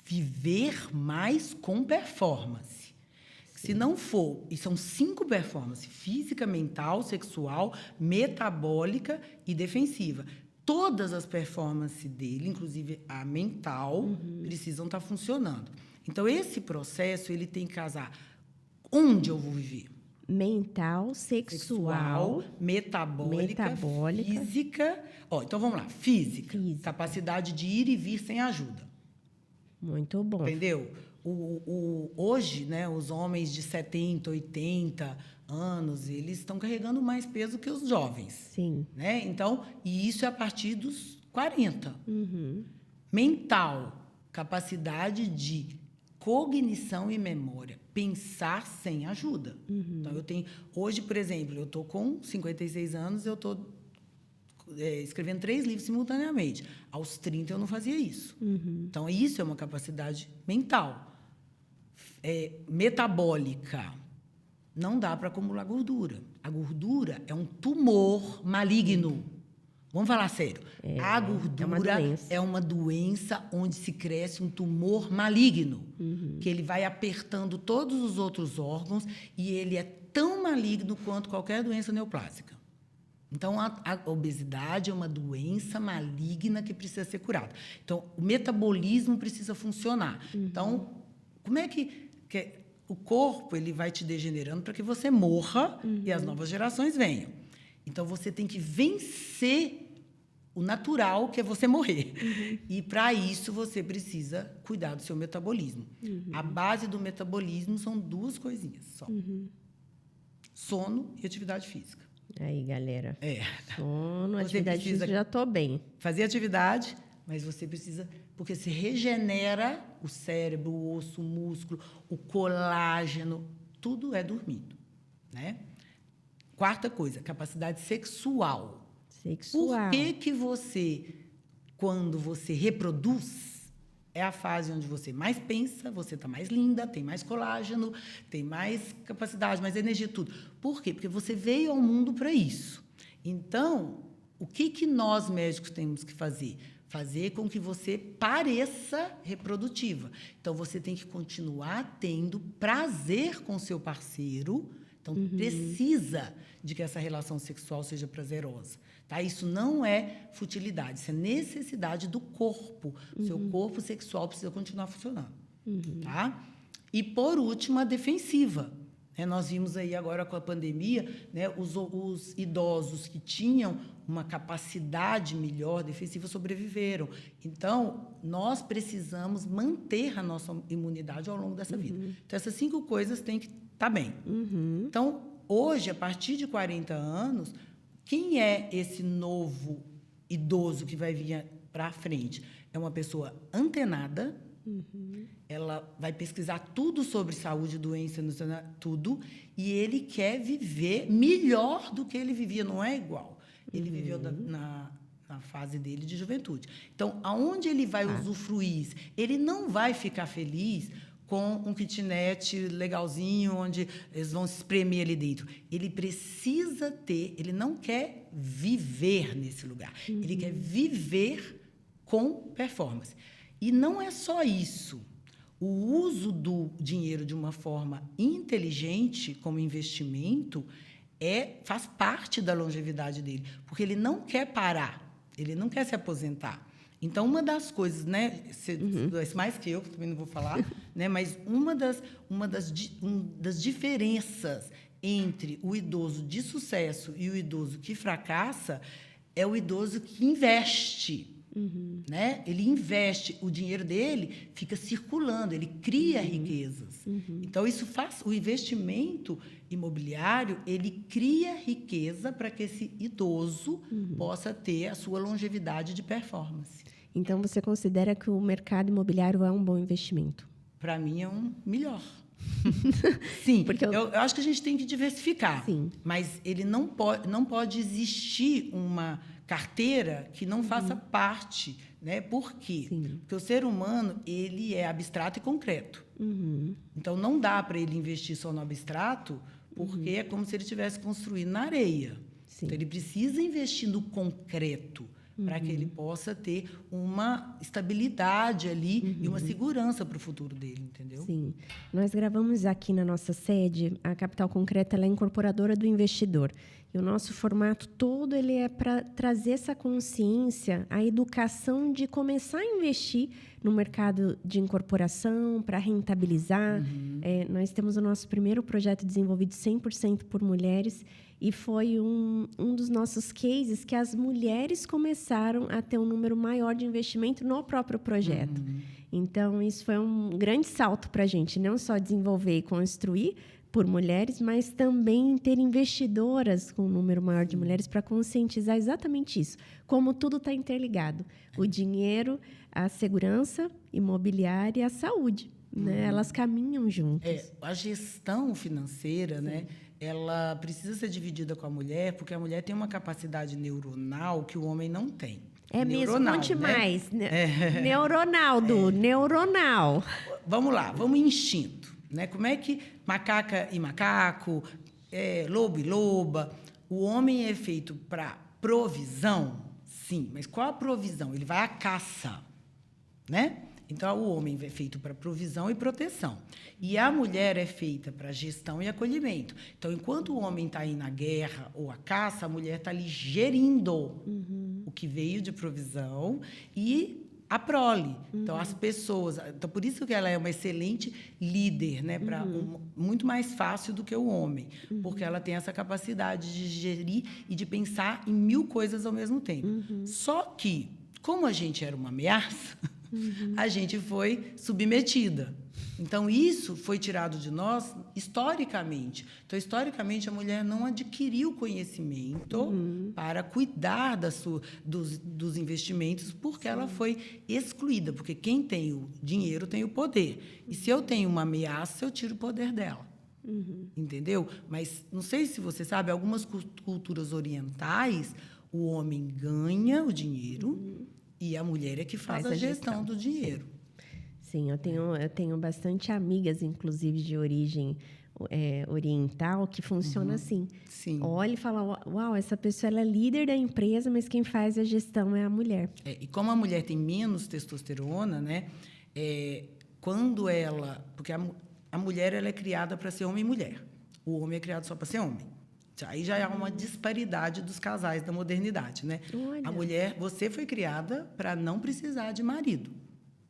Speaker 2: viver mais com performance. Se não for, e são 5 performances: física, mental, sexual, metabólica e defensiva. Todas as performances dele, inclusive a mental, precisam estar funcionando. Então, esse processo ele tem que casar onde eu vou viver.
Speaker 1: Mental, sexual,
Speaker 2: metabólica, física. Então, vamos lá. Física. Capacidade de ir e vir sem ajuda.
Speaker 1: Muito bom.
Speaker 2: Entendeu? Hoje, né, os homens de 70, 80 anos, eles estão carregando mais peso que os jovens.
Speaker 1: Sim.
Speaker 2: Né? Então, e isso é a partir dos 40. Mental, capacidade de cognição e memória, pensar sem ajuda. Então, hoje, por exemplo, eu estou com 56 anos, eu estou escrevendo 3 livros simultaneamente. Aos 30, eu não fazia isso. Então, isso é uma capacidade mental. Metabólica. Não dá para acumular gordura. A gordura é um tumor maligno. Vamos falar sério. A gordura é uma doença onde se cresce um tumor maligno, que ele vai apertando todos os outros órgãos e ele é tão maligno quanto qualquer doença neoplásica. Então, a obesidade é uma doença maligna que precisa ser curada. Então, o metabolismo precisa funcionar. Então, como é que o corpo ele vai te degenerando para que você morra e as novas gerações venham? Então, você tem que vencer o natural, que é você morrer. E, para isso, você precisa cuidar do seu metabolismo. A base do metabolismo são 2 coisinhas só. Sono e atividade física.
Speaker 1: Aí, galera. Sono,
Speaker 2: Você
Speaker 1: atividade física, já estou bem.
Speaker 2: Fazer atividade, mas você precisa... Porque se regenera o cérebro, o osso, o músculo, o colágeno, tudo é dormindo. Né? 4ª coisa, capacidade sexual. Por que você, quando você reproduz, é a fase onde você mais pensa, você está mais linda, tem mais colágeno, tem mais capacidade, mais energia, tudo. Por quê? Porque você veio ao mundo para isso. Então, o que nós médicos temos que fazer? Fazer com que você pareça reprodutiva. Então, você tem que continuar tendo prazer com seu parceiro. Então, precisa de que essa relação sexual seja prazerosa. Tá? Isso não é futilidade, isso é necessidade do corpo. O seu corpo sexual precisa continuar funcionando. Tá? E, por último, a defensiva. Nós vimos aí agora com a pandemia, né, os idosos que tinham uma capacidade melhor defensiva sobreviveram. Então, nós precisamos manter a nossa imunidade ao longo dessa vida. Então, essas 5 coisas têm que estar bem. Então, hoje, a partir de 40 anos, quem é esse novo idoso que vai vir para frente? É uma pessoa antenada. Ela vai pesquisar tudo sobre saúde, doença, tudo, e ele quer viver melhor do que ele vivia, não é igual. Ele viveu na fase dele de juventude. Então, aonde ele vai usufruir? Ele não vai ficar feliz com um kitnet legalzinho, onde eles vão se espremer ali dentro. Ele precisa ter, ele não quer viver nesse lugar, ele quer viver com performance. E não é só isso. O uso do dinheiro de uma forma inteligente, como investimento, faz parte da longevidade dele, porque ele não quer parar, ele não quer se aposentar. Então, uma das coisas, né, você mais que eu, que também não vou falar, né, mas uma das diferenças entre o idoso de sucesso e o idoso que fracassa é o idoso que investe. Né? Ele investe, o dinheiro dele fica circulando, ele cria riquezas. Então, isso faz o investimento imobiliário, ele cria riqueza para que esse idoso possa ter a sua longevidade de performance.
Speaker 1: Então, você considera que o mercado imobiliário é um bom investimento?
Speaker 2: Para mim, é um melhor. Sim, porque eu acho que a gente tem que diversificar.
Speaker 1: Sim.
Speaker 2: Mas ele não pode existir uma carteira que não faça parte, né? Por quê?
Speaker 1: Sim.
Speaker 2: Porque o ser humano, ele é abstrato e concreto. Então, não dá para ele investir só no abstrato, porque é como se ele estivesse construindo na areia.
Speaker 1: Sim.
Speaker 2: Então, ele precisa investir no concreto para que ele possa ter uma estabilidade ali e uma segurança para o futuro dele, entendeu?
Speaker 1: Sim. Nós gravamos aqui na nossa sede, a Capital Concreta, ela é incorporadora do investidor. E o nosso formato todo ele é para trazer essa consciência, a educação de começar a investir no mercado de incorporação, para rentabilizar. Nós temos o nosso primeiro projeto desenvolvido 100% por mulheres, e foi um dos nossos cases que as mulheres começaram a ter um número maior de investimento no próprio projeto. Então, isso foi um grande salto para a gente, não só desenvolver e construir por mulheres, mas também ter investidoras com um número maior de mulheres para conscientizar exatamente isso, como tudo está interligado. O dinheiro, a segurança imobiliária e a saúde, né? Elas caminham juntas.
Speaker 2: A gestão financeira, né? Ela precisa ser dividida com a mulher, porque a mulher tem uma capacidade neuronal que o homem não tem.
Speaker 1: Mesmo, conte mais. Neuronal, neuronal.
Speaker 2: Vamos lá, vamos em instinto. Né? Como é que macaca e macaco, lobo e loba, o homem é feito para provisão? Sim, mas qual a provisão? Ele vai à caça, né? Então, o homem é feito para provisão e proteção. E a mulher é feita para gestão e acolhimento. Então, enquanto o homem está aí na guerra ou à caça, a mulher está ali gerindo o que veio de provisão e a prole. Então, as pessoas... Então, por isso que ela é uma excelente líder, né? Muito mais fácil do que o homem. Porque ela tem essa capacidade de gerir e de pensar em 1000 coisas ao mesmo tempo. Só que, como a gente era uma ameaça... a gente foi submetida. Então, isso foi tirado de nós historicamente. Então, historicamente, a mulher não adquiriu conhecimento para cuidar dos investimentos, porque ela foi excluída. Porque quem tem o dinheiro tem o poder. E se eu tenho uma ameaça, eu tiro o poder dela. Entendeu? Mas, não sei se você sabe, algumas culturas orientais, o homem ganha o dinheiro... E a mulher é que faz a gestão do dinheiro.
Speaker 1: Sim, eu tenho bastante amigas, inclusive, de origem oriental, que funciona assim.
Speaker 2: Sim.
Speaker 1: Olha e fala, uau, essa pessoa ela é líder da empresa, mas quem faz a gestão é a mulher.
Speaker 2: E como a mulher tem menos testosterona, né? Quando ela... Porque a mulher ela é criada para ser homem e mulher. O homem é criado só para ser homem. Aí já é uma disparidade dos casais da modernidade, né?
Speaker 1: Olha.
Speaker 2: A mulher, você foi criada para não precisar de marido.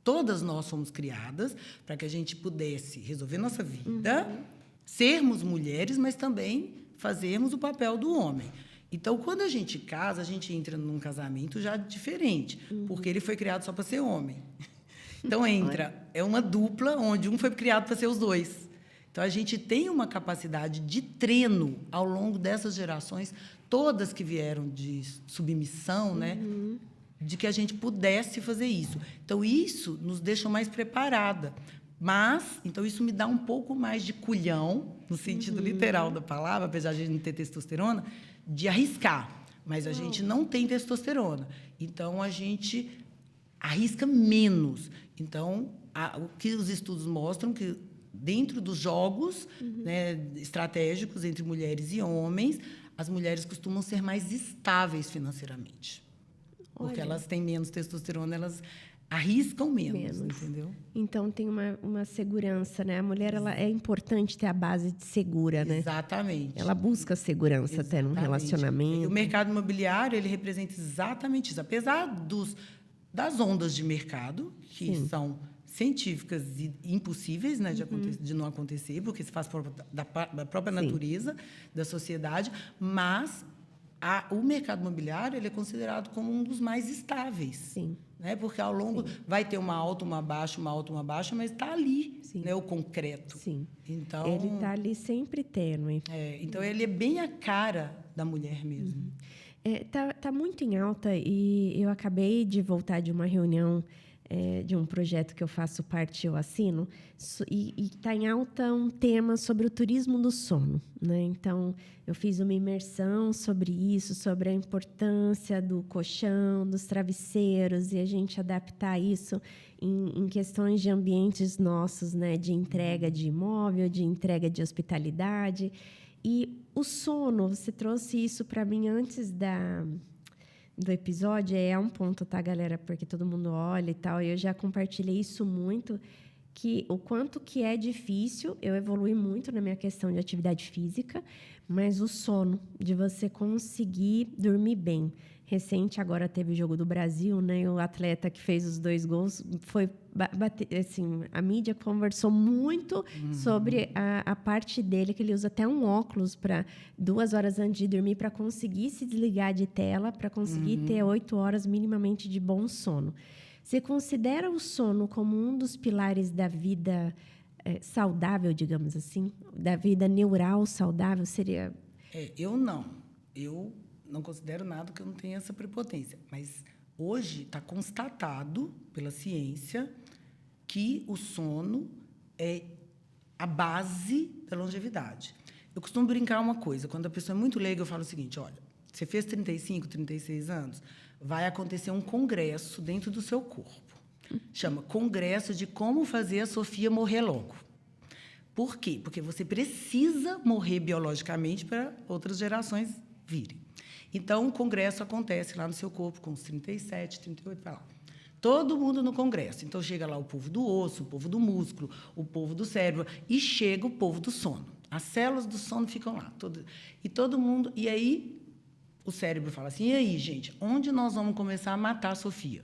Speaker 2: Todas nós fomos criadas para que a gente pudesse resolver nossa vida, sermos mulheres, mas também fazermos o papel do homem. Então, quando a gente casa, a gente entra num casamento já diferente, porque ele foi criado só para ser homem. Então, é uma dupla onde um foi criado para ser os dois. Então, a gente tem uma capacidade de treino ao longo dessas gerações, todas que vieram de submissão, né? De que a gente pudesse fazer isso. Então, isso nos deixa mais preparada. Mas, então, isso me dá um pouco mais de culhão, no sentido literal da palavra, apesar de a gente não ter testosterona, de arriscar. Mas a gente não tem testosterona. Então, a gente arrisca menos. Então, o que os estudos mostram que dentro dos jogos né, estratégicos entre mulheres e homens, as mulheres costumam ser mais estáveis financeiramente. Porque elas têm menos testosterona, elas arriscam menos. Entendeu?
Speaker 1: Então, tem uma segurança, né? A mulher, ela é importante ter a base de segura, né?
Speaker 2: Exatamente.
Speaker 1: Ela busca segurança até num relacionamento.
Speaker 2: O mercado imobiliário, ele representa exatamente isso. Apesar das ondas de mercado, que são científicas e impossíveis, né, de não acontecer, porque se faz da própria natureza da sociedade, mas o mercado imobiliário ele é considerado como um dos mais estáveis.
Speaker 1: Sim.
Speaker 2: Né? Porque ao longo vai ter uma alta, uma baixa, uma alta, uma baixa, mas está ali, né? O concreto.
Speaker 1: Sim.
Speaker 2: Então,
Speaker 1: ele está ali sempre tênue.
Speaker 2: Então, ele é bem a cara da mulher mesmo.
Speaker 1: Tá muito em alta e eu acabei de voltar de uma reunião de um projeto que eu faço parte, eu assino, e está em alta um tema sobre o turismo do sono, né? Então, eu fiz uma imersão sobre isso, sobre a importância do colchão, dos travesseiros, e a gente adaptar isso em questões de ambientes nossos, né? De entrega de imóvel, de entrega de hospitalidade. E o sono, você trouxe isso para mim antes do episódio, é um ponto, tá, galera? Porque todo mundo olha e tal, e eu já compartilhei isso muito, que o quanto que é difícil, eu evolui muito na minha questão de atividade física, mas o sono, de você conseguir dormir bem. Recente, agora teve o Jogo do Brasil, né? E o atleta que fez os 2 gols foi bater, assim, a mídia conversou muito sobre a parte dele, que ele usa até um óculos para 2 horas antes de dormir para conseguir se desligar de tela, para conseguir ter 8 horas minimamente de bom sono. Você considera o sono como um dos pilares da vida saudável, digamos assim, da vida neural saudável? Seria?
Speaker 2: Eu não. Eu não considero nada que eu não tenha essa prepotência. Mas hoje está constatado pela ciência que o sono é a base da longevidade. Eu costumo brincar uma coisa. Quando a pessoa é muito leiga, eu falo o seguinte, olha, você fez 35, 36 anos, vai acontecer um congresso dentro do seu corpo. Chama Congresso de Como Fazer a Sofia Morrer Logo. Por quê? Porque você precisa morrer biologicamente para outras gerações virem. Então, o congresso acontece lá no seu corpo, com os 37, 38, vai lá. Todo mundo no congresso. Então, chega lá o povo do osso, o povo do músculo, o povo do cérebro, e chega o povo do sono. As células do sono ficam lá. E todo mundo... E aí, o cérebro fala assim, e aí, gente, onde nós vamos começar a matar a Sofia?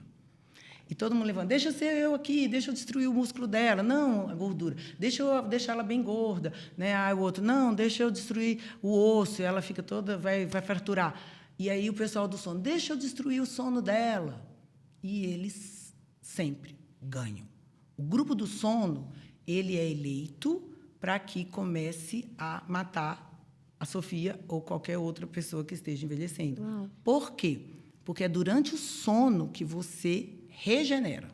Speaker 2: E todo mundo levanta, deixa ser eu aqui, deixa eu destruir o músculo dela. Não, a gordura. Deixa eu deixar ela bem gorda. Né? O outro, não, deixa eu destruir o osso, ela fica toda, vai fraturar. E aí o pessoal do sono, deixa eu destruir o sono dela. E eles sempre ganham. O grupo do sono, ele é eleito para que comece a matar a Sofia ou qualquer outra pessoa que esteja envelhecendo.
Speaker 1: Uau.
Speaker 2: Por quê? Porque é durante o sono que você regenera.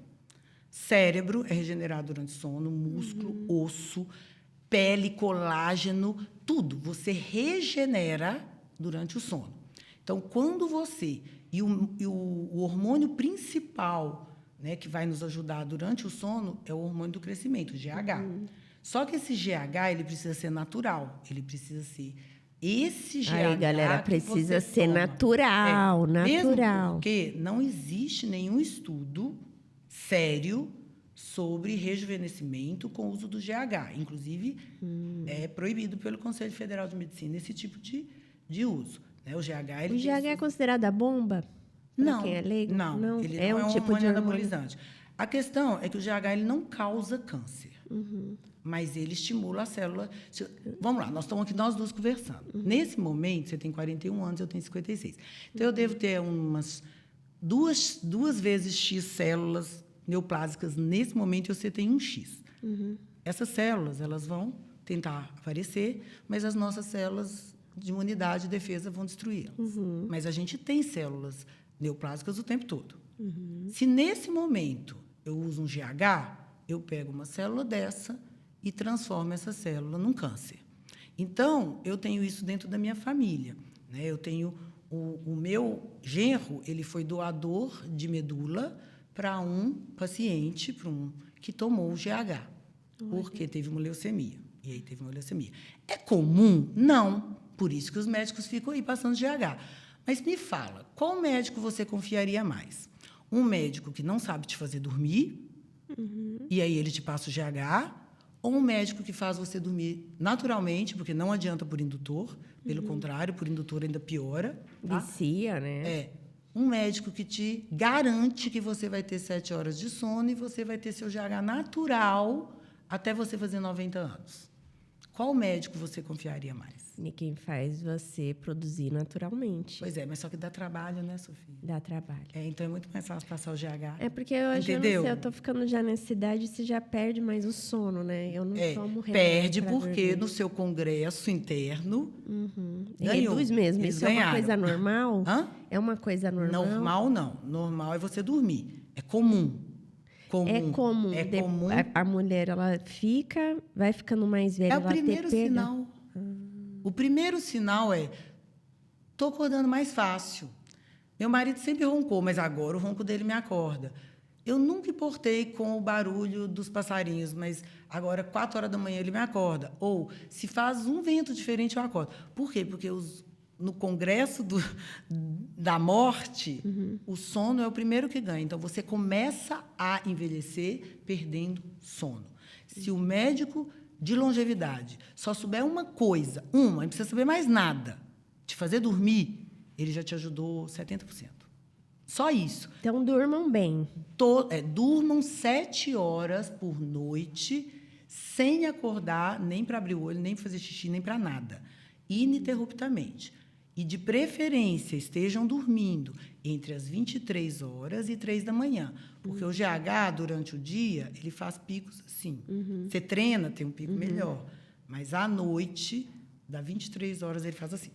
Speaker 2: Cérebro é regenerado durante o sono, músculo, osso, pele, colágeno, tudo. Você regenera durante o sono. Então, quando você... E o hormônio principal, né, que vai nos ajudar durante o sono é o hormônio do crescimento, o GH. Só que esse GH ele precisa ser natural. Ele precisa ser esse GH.
Speaker 1: Aí, galera, precisa ser natural, natural.
Speaker 2: Mesmo porque não existe nenhum estudo sério sobre rejuvenescimento com o uso do GH. Inclusive, é proibido pelo Conselho Federal de Medicina esse tipo de uso. O GH,
Speaker 1: o GH é considerado a bomba?
Speaker 2: Não,
Speaker 1: quem é leigo?
Speaker 2: não. Ele não é um
Speaker 1: tipo
Speaker 2: hormônio
Speaker 1: de
Speaker 2: anabolizante. A questão é que o GH ele não causa câncer, mas ele estimula a célula. Vamos lá, nós estamos aqui nós duas conversando. Nesse momento, você tem 41 anos, eu tenho 56. Então, eu devo ter umas duas vezes X células neoplásicas nesse momento, e você tem um X. Essas células elas vão tentar aparecer, mas as nossas células de imunidade e defesa vão destruí-las. Mas a gente tem células neoplásicas o tempo todo. Se, nesse momento, eu uso um GH, eu pego uma célula dessa e transformo essa célula num câncer. Então, eu tenho isso dentro da minha família. Né? Eu tenho o meu genro, ele foi doador de medula para um paciente que tomou o GH, porque teve uma leucemia. E aí teve uma leucemia. É comum? Não. Por isso que os médicos ficam aí passando GH. Mas me fala, qual médico você confiaria mais? Um médico que não sabe te fazer dormir, e aí ele te passa o GH, ou um médico que faz você dormir naturalmente, porque não adianta por indutor, pelo contrário, por indutor ainda piora. Tá?
Speaker 1: Vicia, né?
Speaker 2: Um médico que te garante que você vai ter 7 horas de sono e você vai ter seu GH natural até você fazer 90 anos. qual médico você confiaria mais?
Speaker 1: E quem faz você produzir naturalmente.
Speaker 2: Pois é, mas só que dá trabalho, né, Sofia?
Speaker 1: Dá trabalho.
Speaker 2: Então é muito mais fácil passar o GH.
Speaker 1: É porque hoje, eu não sei, eu tô ficando já nessa idade, você já perde mais o sono, né? Eu não tomo remédio.
Speaker 2: Perde porque
Speaker 1: dormir.
Speaker 2: no seu congresso interno
Speaker 1: ganhou. Reduz mesmo.
Speaker 2: Eles
Speaker 1: Isso
Speaker 2: ganharam.
Speaker 1: É uma coisa normal?
Speaker 2: Hã?
Speaker 1: É uma coisa normal?
Speaker 2: Normal não. Normal é você dormir. É comum.
Speaker 1: É comum.
Speaker 2: É comum.
Speaker 1: A mulher, ela vai ficando mais velha,
Speaker 2: É o
Speaker 1: ela
Speaker 2: primeiro
Speaker 1: ter
Speaker 2: sinal. O primeiro sinal é: tô acordando mais fácil. Meu marido sempre roncou, mas agora o ronco dele me acorda. Eu nunca importei com o barulho dos passarinhos, mas agora, 4 horas da manhã, ele me acorda. Ou, se faz um vento diferente, eu acordo. Por quê? Porque no congresso da morte, o sono é o primeiro que ganha. Então, você começa a envelhecer perdendo sono. Se o médico de longevidade só souber uma coisa, não precisa saber mais nada, te fazer dormir, ele já te ajudou 70%. Só isso.
Speaker 1: Então, durmam bem.
Speaker 2: Durmam 7 horas por noite, sem acordar, nem para abrir o olho, nem para fazer xixi, nem para nada. Ininterruptamente. E, de preferência, estejam dormindo entre as 23 horas e 3 da manhã. Porque o GH, durante o dia, ele faz picos assim. Você treina, tem um pico melhor. Mas, à noite, das 23 horas, ele faz assim.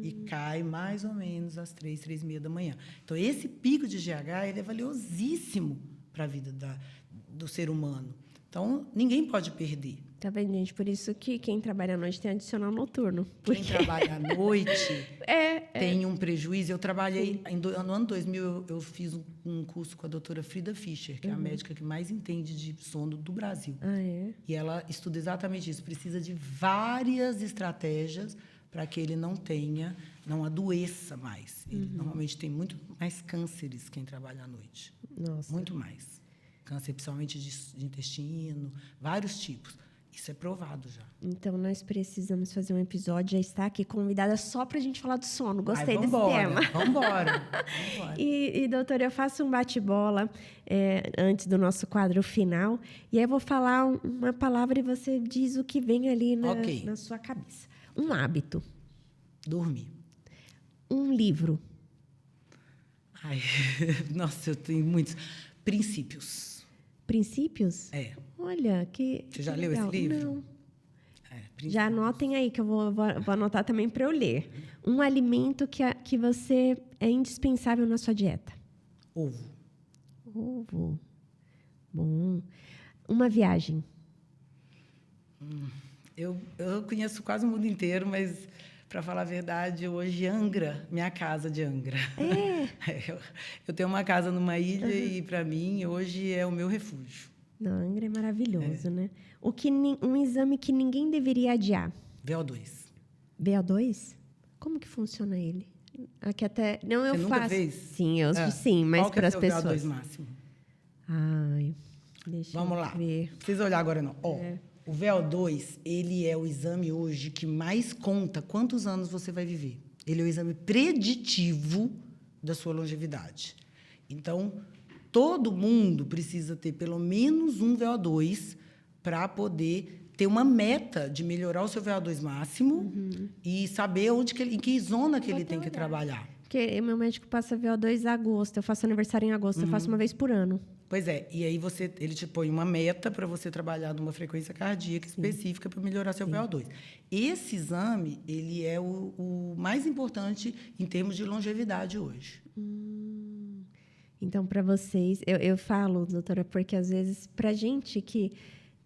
Speaker 2: E cai mais ou menos às 3, 3h30 da manhã. Então, esse pico de GH ele é valiosíssimo para a vida do ser humano. Então, ninguém pode perder.
Speaker 1: Tá vendo, gente? Por isso que quem trabalha à noite tem adicional noturno.
Speaker 2: Quem trabalha à noite tem um prejuízo. Eu trabalhei... No ano 2000, eu fiz um curso com a doutora Frida Fischer, que é a médica que mais entende de sono do Brasil.
Speaker 1: Ah, é?
Speaker 2: E ela estuda exatamente isso. Precisa de várias estratégias para que ele não adoeça mais. Ele normalmente tem muito mais cânceres quem trabalha à noite.
Speaker 1: Nossa.
Speaker 2: Muito mais. Câncer, principalmente de intestino, vários tipos. Isso é provado já.
Speaker 1: Então, nós precisamos fazer um episódio. Já está aqui convidada só para a gente falar do sono. Gostei desse
Speaker 2: Vambora,
Speaker 1: tema.
Speaker 2: Vambora.
Speaker 1: E, doutora, eu faço um bate-bola antes do nosso quadro final. E aí eu vou falar uma palavra e você diz o que vem ali na sua cabeça. Um hábito.
Speaker 2: Dormir.
Speaker 1: Um livro.
Speaker 2: Ai, nossa, eu tenho muitos. Princípios.
Speaker 1: Princípios? Olha, que
Speaker 2: Você já
Speaker 1: legal.
Speaker 2: leu esse livro?
Speaker 1: Não. Já anotem aí, que eu vou anotar também para eu ler. Um alimento que você é indispensável na sua dieta.
Speaker 2: Ovo.
Speaker 1: Ovo. Bom. Uma viagem.
Speaker 2: Eu conheço quase o mundo inteiro, mas, para falar a verdade, hoje Angra, minha casa de Angra. Eu tenho uma casa numa ilha e, para mim, hoje é o meu refúgio.
Speaker 1: Não, Angra é maravilhoso, né? Um exame que ninguém deveria adiar.
Speaker 2: VO2.
Speaker 1: VO2? Como que funciona ele? Aqui até... Não, eu
Speaker 2: Você
Speaker 1: faço.
Speaker 2: Nunca fez?
Speaker 1: Sim, sim, mas para as pessoas.
Speaker 2: Qual que é o VO2 máximo?
Speaker 1: Ai, deixa
Speaker 2: Vamos
Speaker 1: eu
Speaker 2: lá.
Speaker 1: ver.
Speaker 2: Não precisa olhar agora, não. O VO2, ele é o exame hoje que mais conta quantos anos você vai viver. Ele é o exame preditivo da sua longevidade. Então, todo mundo precisa ter pelo menos um VO2 para poder ter uma meta de melhorar o seu VO2 máximo e saber em que zona que ele tem que trabalhar.
Speaker 1: Porque meu médico passa VO2 em agosto, eu faço aniversário em agosto, eu faço uma vez por ano.
Speaker 2: Pois é, e aí ele te põe uma meta para você trabalhar numa frequência cardíaca específica para melhorar seu VO2. Esse exame, ele é o mais importante em termos de longevidade hoje.
Speaker 1: Então, para vocês, eu falo, doutora, porque às vezes, para a gente que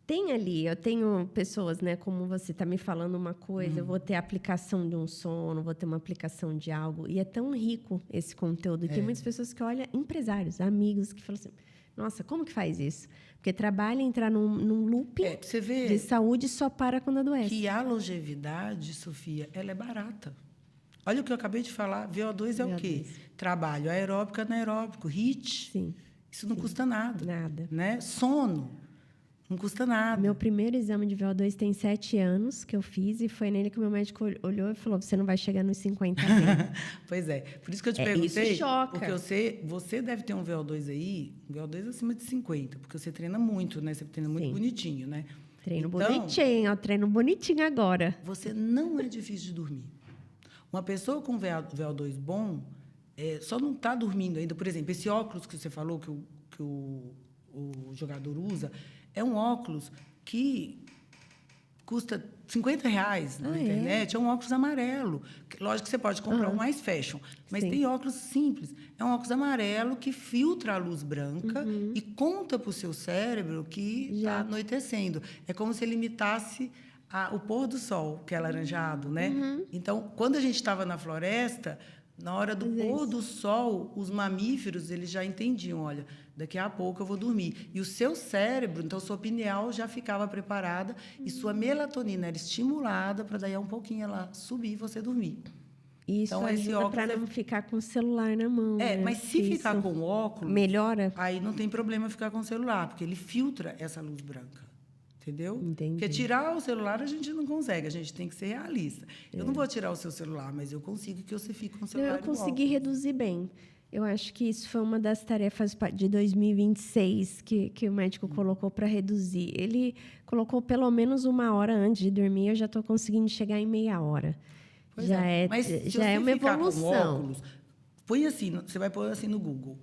Speaker 1: tem ali, eu tenho pessoas, né, como você está me falando uma coisa, eu vou ter a aplicação de um sono, vou ter uma aplicação de algo, e é tão rico esse conteúdo. E tem muitas pessoas que olham, empresários, amigos, que falam assim, nossa, como que faz isso? Porque trabalha entrar num looping de saúde e só para quando adoece.
Speaker 2: Que a longevidade, Sofia, ela é barata. Olha o que eu acabei de falar, VO2 é o quê? Trabalho aeróbico, anaeróbico, HIIT.
Speaker 1: Sim.
Speaker 2: Isso não custa nada.
Speaker 1: Nada.
Speaker 2: Né? Sono, não custa nada.
Speaker 1: Meu primeiro exame de VO2 tem 7 anos que eu fiz e foi nele que o meu médico olhou e falou, você não vai chegar nos 50 bem.
Speaker 2: Pois é. Por isso que eu te perguntei.
Speaker 1: Isso choca.
Speaker 2: Porque você deve ter um VO2 aí, um VO2 acima de 50, porque você treina muito, né? Você treina muito bonitinho, né?
Speaker 1: Treino
Speaker 2: Então,
Speaker 1: bonitinho, ó, treino bonitinho agora.
Speaker 2: você não é difícil de dormir. Uma pessoa com VO2 bom só não está dormindo ainda. Por exemplo, esse óculos que você falou que o jogador usa é um óculos que custa R$50 na internet. É um óculos amarelo. Lógico que você pode comprar um mais fashion, mas
Speaker 1: Sim.
Speaker 2: tem óculos simples. É um óculos amarelo que filtra a luz branca e conta para o seu cérebro que está anoitecendo. É como se ele imitasse o pôr do sol, que é alaranjado, né? Então, quando a gente estava na floresta, na hora do pôr do sol, os mamíferos eles já entendiam, olha, daqui a pouco eu vou dormir. E o seu cérebro, então sua pineal já ficava preparada e sua melatonina era estimulada para daí a um pouquinho ela subir e você dormir.
Speaker 1: Isso
Speaker 2: Então, esse
Speaker 1: ajuda
Speaker 2: óculos
Speaker 1: para não ficar com o celular na mão, né?
Speaker 2: mas se
Speaker 1: Isso
Speaker 2: ficar com o óculos,
Speaker 1: melhora?
Speaker 2: aí não tem problema ficar com o celular, porque ele filtra essa luz branca. Entendeu?
Speaker 1: Entendi.
Speaker 2: Porque tirar o celular a gente não consegue, a gente tem que ser realista. Eu não vou tirar o seu celular, mas eu consigo que você fique com o celular
Speaker 1: Eu consegui
Speaker 2: igual.
Speaker 1: reduzir bem. Eu acho que isso foi uma das tarefas de 2026 que o médico colocou para reduzir. Ele colocou pelo menos 1 hora antes de dormir, eu já estou conseguindo chegar em meia hora.
Speaker 2: Pois
Speaker 1: já
Speaker 2: Mas se
Speaker 1: já é
Speaker 2: você
Speaker 1: uma
Speaker 2: ficar
Speaker 1: evolução.
Speaker 2: com óculos, põe assim, você vai pôr assim no Google,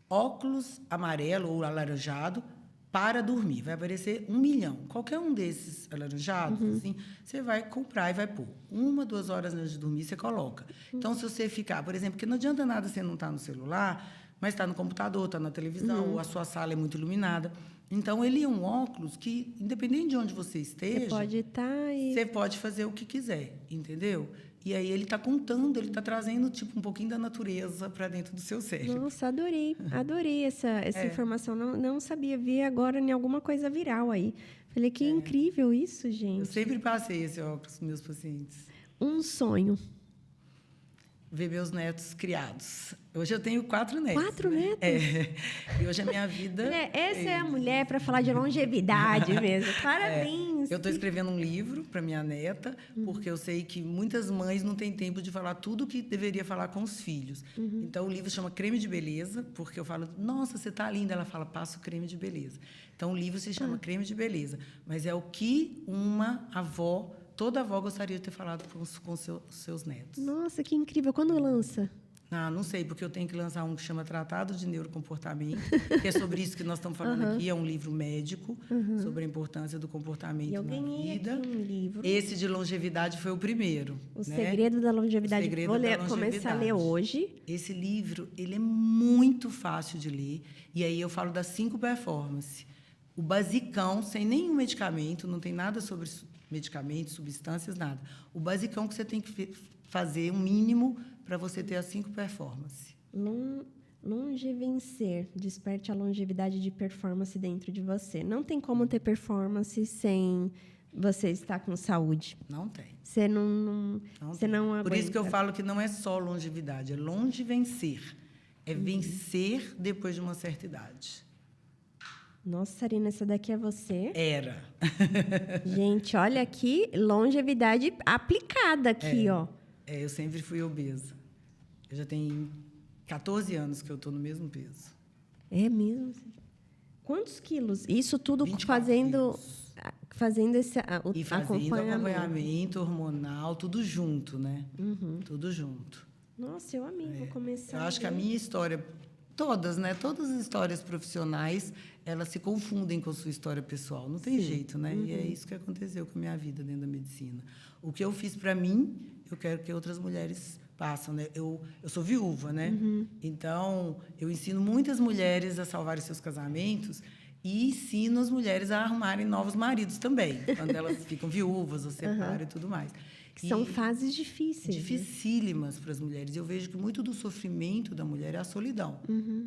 Speaker 2: óculos amarelo ou alaranjado para dormir. Vai aparecer 1 milhão. Qualquer um desses alaranjados, assim, você vai comprar e vai pôr. 1, 2 horas antes de dormir, você coloca. Então, se você ficar, por exemplo, porque não adianta nada você não estar no celular, mas está no computador, está na televisão, ou a sua sala é muito iluminada. Então, ele é um óculos que, independente de onde você esteja,
Speaker 1: Você pode estar e...
Speaker 2: você pode fazer o que quiser, entendeu? E aí ele está contando, ele está trazendo tipo um pouquinho da natureza para dentro do seu cérebro.
Speaker 1: Nossa, adorei essa informação. Não sabia, vi agora em alguma coisa viral aí. Falei, que incrível isso,
Speaker 2: Eu
Speaker 1: gente.
Speaker 2: sempre passei esse óculos para meus pacientes.
Speaker 1: Um sonho.
Speaker 2: Ver meus netos criados. Hoje eu tenho 4 netos.
Speaker 1: 4
Speaker 2: né?
Speaker 1: netos?
Speaker 2: E hoje a minha vida...
Speaker 1: Essa é a mulher para falar de longevidade mesmo. Parabéns.
Speaker 2: Eu estou escrevendo um livro para minha neta, porque eu sei que muitas mães não têm tempo de falar tudo o que deveria falar com os filhos. Então, o livro chama Creme de Beleza, porque eu falo, nossa, você está linda. Ela fala, passa o creme de beleza. Então, o livro se chama Creme de Beleza. Mas é o que uma avó, toda avó gostaria de ter falado com seus netos.
Speaker 1: Nossa, que incrível. Quando lança?
Speaker 2: Não sei, porque eu tenho que lançar um que chama Tratado de Neurocomportamento, que é sobre isso que nós estamos falando aqui. É um livro médico sobre a importância do comportamento
Speaker 1: E eu
Speaker 2: na
Speaker 1: ganhei
Speaker 2: vida.
Speaker 1: aqui um livro.
Speaker 2: Esse de longevidade foi o primeiro.
Speaker 1: O
Speaker 2: né?
Speaker 1: Segredo da Longevidade.
Speaker 2: O Segredo
Speaker 1: Vou
Speaker 2: da
Speaker 1: começar a ler
Speaker 2: Longevidade.
Speaker 1: hoje.
Speaker 2: Esse livro ele é muito fácil de ler. E aí eu falo das 5 performances. O basicão, sem nenhum medicamento, não tem nada sobre medicamentos, substâncias, nada. O basicão que você tem que fazer, um mínimo, para você ter as 5 performances.
Speaker 1: Longevencer. Desperte a longevidade de performance dentro de você. Não tem como ter performance sem você estar com saúde.
Speaker 2: Não tem.
Speaker 1: Você não aguenta.
Speaker 2: Por isso que eu falo que não é só longevidade, é longevencer. É vencer depois de uma certa idade.
Speaker 1: Nossa, Sarina, essa daqui é você?
Speaker 2: Era.
Speaker 1: Gente, olha aqui, longevidade aplicada aqui, ó.
Speaker 2: Eu sempre fui obesa. Eu já tenho 14 anos que eu estou no mesmo peso.
Speaker 1: É mesmo? Quantos quilos? Isso tudo
Speaker 2: 24
Speaker 1: fazendo esse
Speaker 2: E fazendo
Speaker 1: acompanhamento.
Speaker 2: acompanhamento hormonal, tudo junto, né? Tudo junto.
Speaker 1: Nossa, eu amei, vou começar.
Speaker 2: Eu acho que a minha história, todas, né? Todas as histórias profissionais, elas se confundem com a sua história pessoal. Não tem jeito, né? E é isso que aconteceu com a minha vida dentro da medicina. O que eu fiz para mim, eu quero que outras mulheres passam, né? Eu sou viúva, né? Então, eu ensino muitas mulheres a salvarem seus casamentos e ensino as mulheres a arrumarem novos maridos também, quando elas ficam viúvas ou separam e tudo mais.
Speaker 1: São fases difíceis.
Speaker 2: Dificílimas para as mulheres. Eu vejo que muito do sofrimento da mulher é a solidão.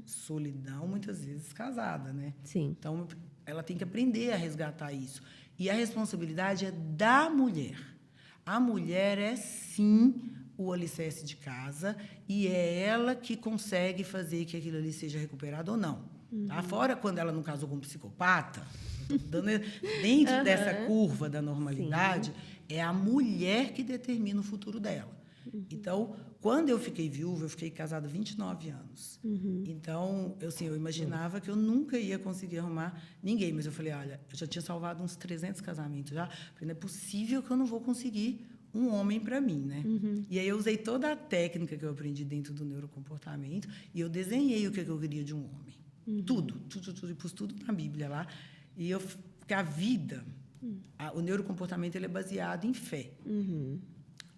Speaker 2: Solidão, muitas vezes, casada, né?
Speaker 1: Sim.
Speaker 2: Então, ela tem que aprender a resgatar isso. E a responsabilidade é da mulher. A mulher é, sim, o alicerce de casa e é ela que consegue fazer que aquilo ali seja recuperado ou não. Tá? Fora quando ela não casou com um psicopata, dentro dessa curva da normalidade, é a mulher que determina o futuro dela. Então, quando eu fiquei viúva, eu fiquei casada há 29 anos. Então, eu imaginava que eu nunca ia conseguir arrumar ninguém. Mas eu falei, olha, eu já tinha salvado uns 300 casamentos já. Falei, não é possível que eu não vou conseguir um homem para mim, né? E aí eu usei toda a técnica que eu aprendi dentro do neurocomportamento e eu desenhei o que eu queria de um homem. Tudo. E pus tudo na Bíblia lá. Porque a vida, o neurocomportamento, ele é baseado em fé.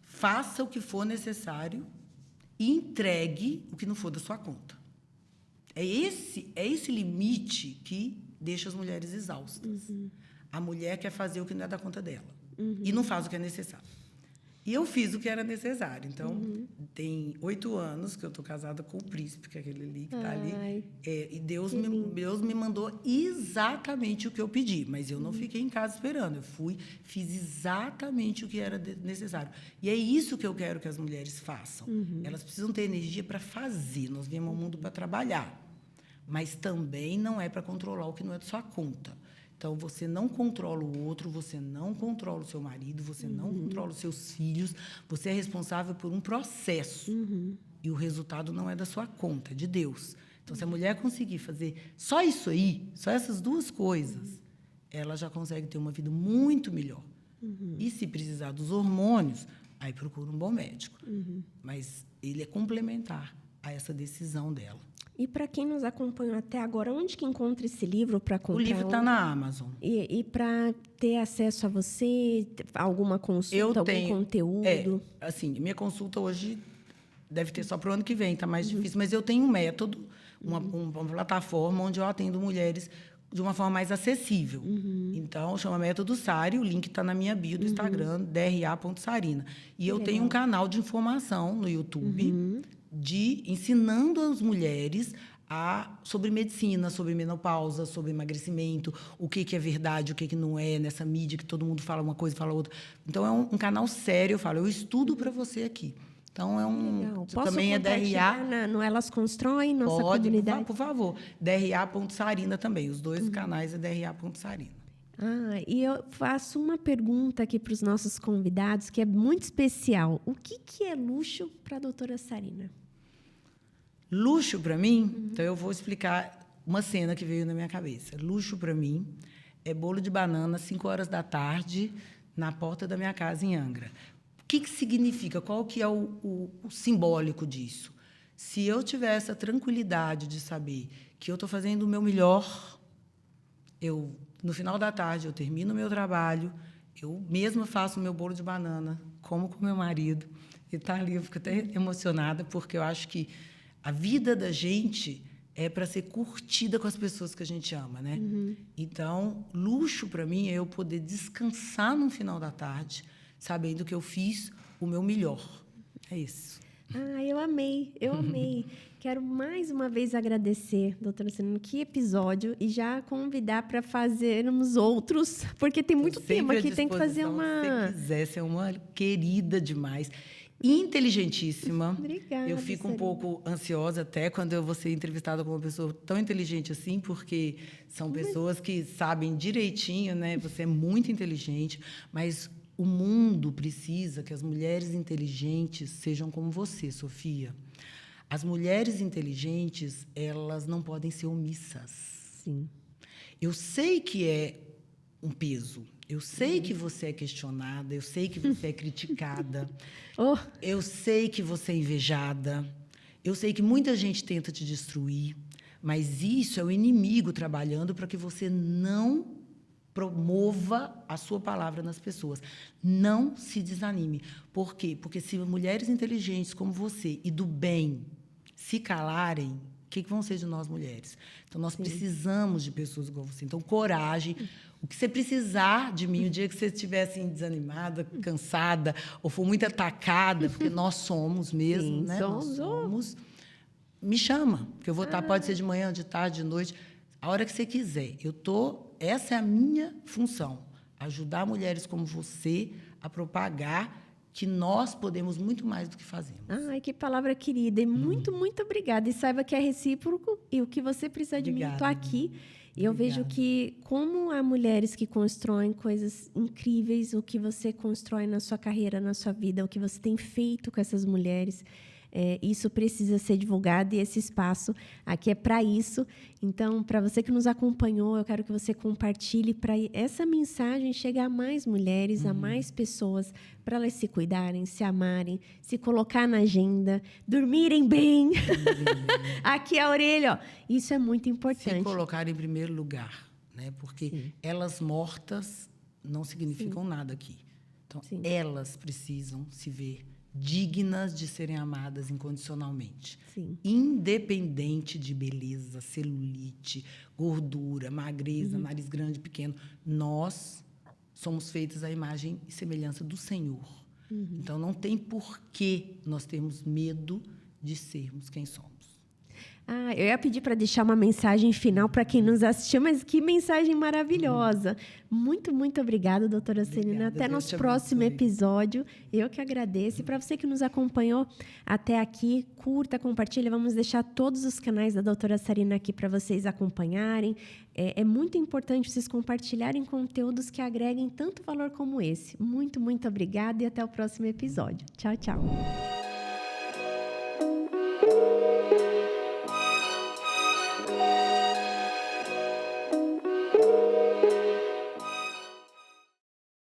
Speaker 2: Faça o que for necessário e entregue o que não for da sua conta. É esse limite que deixa as mulheres exaustas. A mulher quer fazer o que não é da conta dela e não faz o que é necessário. E eu fiz o que era necessário. Então, tem 8 anos que eu estou casada com o príncipe, que é aquele ali que está ali. E Deus me mandou exatamente o que eu pedi, mas eu não fiquei em casa esperando. Eu fiz exatamente o que era necessário. E é isso que eu quero que as mulheres façam. Elas precisam ter energia para fazer. Nós viemos ao mundo para trabalhar. Mas também não é para controlar o que não é de sua conta. Então, você não controla o outro, você não controla o seu marido, você não controla os seus filhos. Você é responsável por um processo. E o resultado não é da sua conta, é de Deus. Então, se a mulher conseguir fazer só isso aí, só essas 2 coisas, ela já consegue ter uma vida muito melhor. E, se precisar dos hormônios, aí procura um bom médico. Mas ele é complementar a essa decisão dela.
Speaker 1: E para quem nos acompanhou até agora, onde que encontra esse livro para comprar?
Speaker 2: O livro está na Amazon.
Speaker 1: E para ter acesso a você, alguma consulta, algum conteúdo?
Speaker 2: Minha consulta hoje deve ter só para o ano que vem, está mais difícil. Mas eu tenho um método, uma plataforma onde eu atendo mulheres de uma forma mais acessível. Então, chama Método Sari, o link está na minha bio do Instagram, dra.sarina. E eu tenho um canal de informação no YouTube ensinando as mulheres sobre medicina, sobre menopausa, sobre emagrecimento, o que é verdade, o que não é, nessa mídia que todo mundo fala uma coisa e fala outra. Então, é um canal sério, eu estudo para você aqui. Então,
Speaker 1: Posso
Speaker 2: também é DRA.
Speaker 1: No Elas Constroem, nossa comunidade?
Speaker 2: Por favor. DRA.sarina também. Os 2 canais é DRA.sarina.
Speaker 1: E eu faço uma pergunta aqui para os nossos convidados, que é muito especial. O que é luxo para a doutora Sarina?
Speaker 2: Luxo, para mim, então eu vou explicar uma cena que veio na minha cabeça. Luxo, para mim, é bolo de banana, 5 horas da tarde, na porta da minha casa, em Angra. O que significa? Qual que é o simbólico disso? Se eu tiver essa tranquilidade de saber que eu estou fazendo o meu melhor, no final da tarde, eu termino o meu trabalho, eu mesma faço o meu bolo de banana, como com meu marido. Ele está ali, eu fico até emocionada, porque eu acho que a vida da gente é para ser curtida com as pessoas que a gente ama, né? Então, luxo para mim é eu poder descansar no final da tarde, sabendo que eu fiz o meu melhor. É isso.
Speaker 1: Eu amei. Quero mais uma vez agradecer, doutora Sarina, que episódio, e já convidar para fazermos outros, porque tem muito tema que tem que fazer uma...
Speaker 2: Se você quiser, você é uma querida demais. Inteligentíssima.
Speaker 1: Obrigada.
Speaker 2: Eu fico um pouco ansiosa até quando eu vou ser entrevistada com uma pessoa tão inteligente assim, porque são pessoas que sabem direitinho, né? Você é muito inteligente, mas o mundo precisa que as mulheres inteligentes sejam como você, Sofia. As mulheres inteligentes, elas não podem ser omissas.
Speaker 1: Sim.
Speaker 2: Eu sei que é um peso. Eu sei que você é questionada, eu sei que você é criticada, eu sei que você é invejada, eu sei que muita gente tenta te destruir, mas isso é o inimigo trabalhando para que você não promova a sua palavra nas pessoas. Não se desanime. Por quê? Porque se mulheres inteligentes como você e do bem se calarem, o que vão ser de nós mulheres? Então, nós precisamos de pessoas igual você. Então, coragem. O que você precisar de mim, o dia que você estiver assim, desanimada, cansada, ou for muito atacada, porque nós somos mesmo, né? Nós somos. Me chama, que eu vou estar, pode ser de manhã, de tarde, de noite, a hora que você quiser. Essa é a minha função, ajudar mulheres como você a propagar que nós podemos muito mais do que fazemos.
Speaker 1: Ai, que palavra querida. E muito, muito obrigada. E saiba que é recíproco e o que você precisar de mim, eu estou aqui. E eu vejo que, como há mulheres que constroem coisas incríveis, o que você constrói na sua carreira, na sua vida, o que você tem feito com essas mulheres, isso precisa ser divulgado e esse espaço aqui é para isso. Então, para você que nos acompanhou, eu quero que você compartilhe para essa mensagem chegar a mais mulheres, a mais pessoas, para elas se cuidarem, se amarem, se colocar na agenda, dormirem bem. Aqui a orelha, ó. Isso é muito importante.
Speaker 2: Se colocar em primeiro lugar, né? Porque elas mortas não significam nada aqui. Então, elas precisam se ver dignas de serem amadas incondicionalmente.
Speaker 1: Sim.
Speaker 2: Independente de beleza, celulite, gordura, magreza, nariz grande, pequeno. Nós somos feitas à imagem e semelhança do Senhor. Então, não tem por que nós termos medo de sermos quem somos.
Speaker 1: Eu ia pedir para deixar uma mensagem final para quem nos assistiu, mas que mensagem maravilhosa. Muito, muito obrigada, doutora Serina. Até nosso próximo episódio. Eu que agradeço. E para você que nos acompanhou até aqui, curta, compartilha. Vamos deixar todos os canais da doutora Serina aqui para vocês acompanharem. É muito importante vocês compartilharem conteúdos que agreguem tanto valor como esse. Muito, muito obrigada e até o próximo episódio. Tchau, tchau.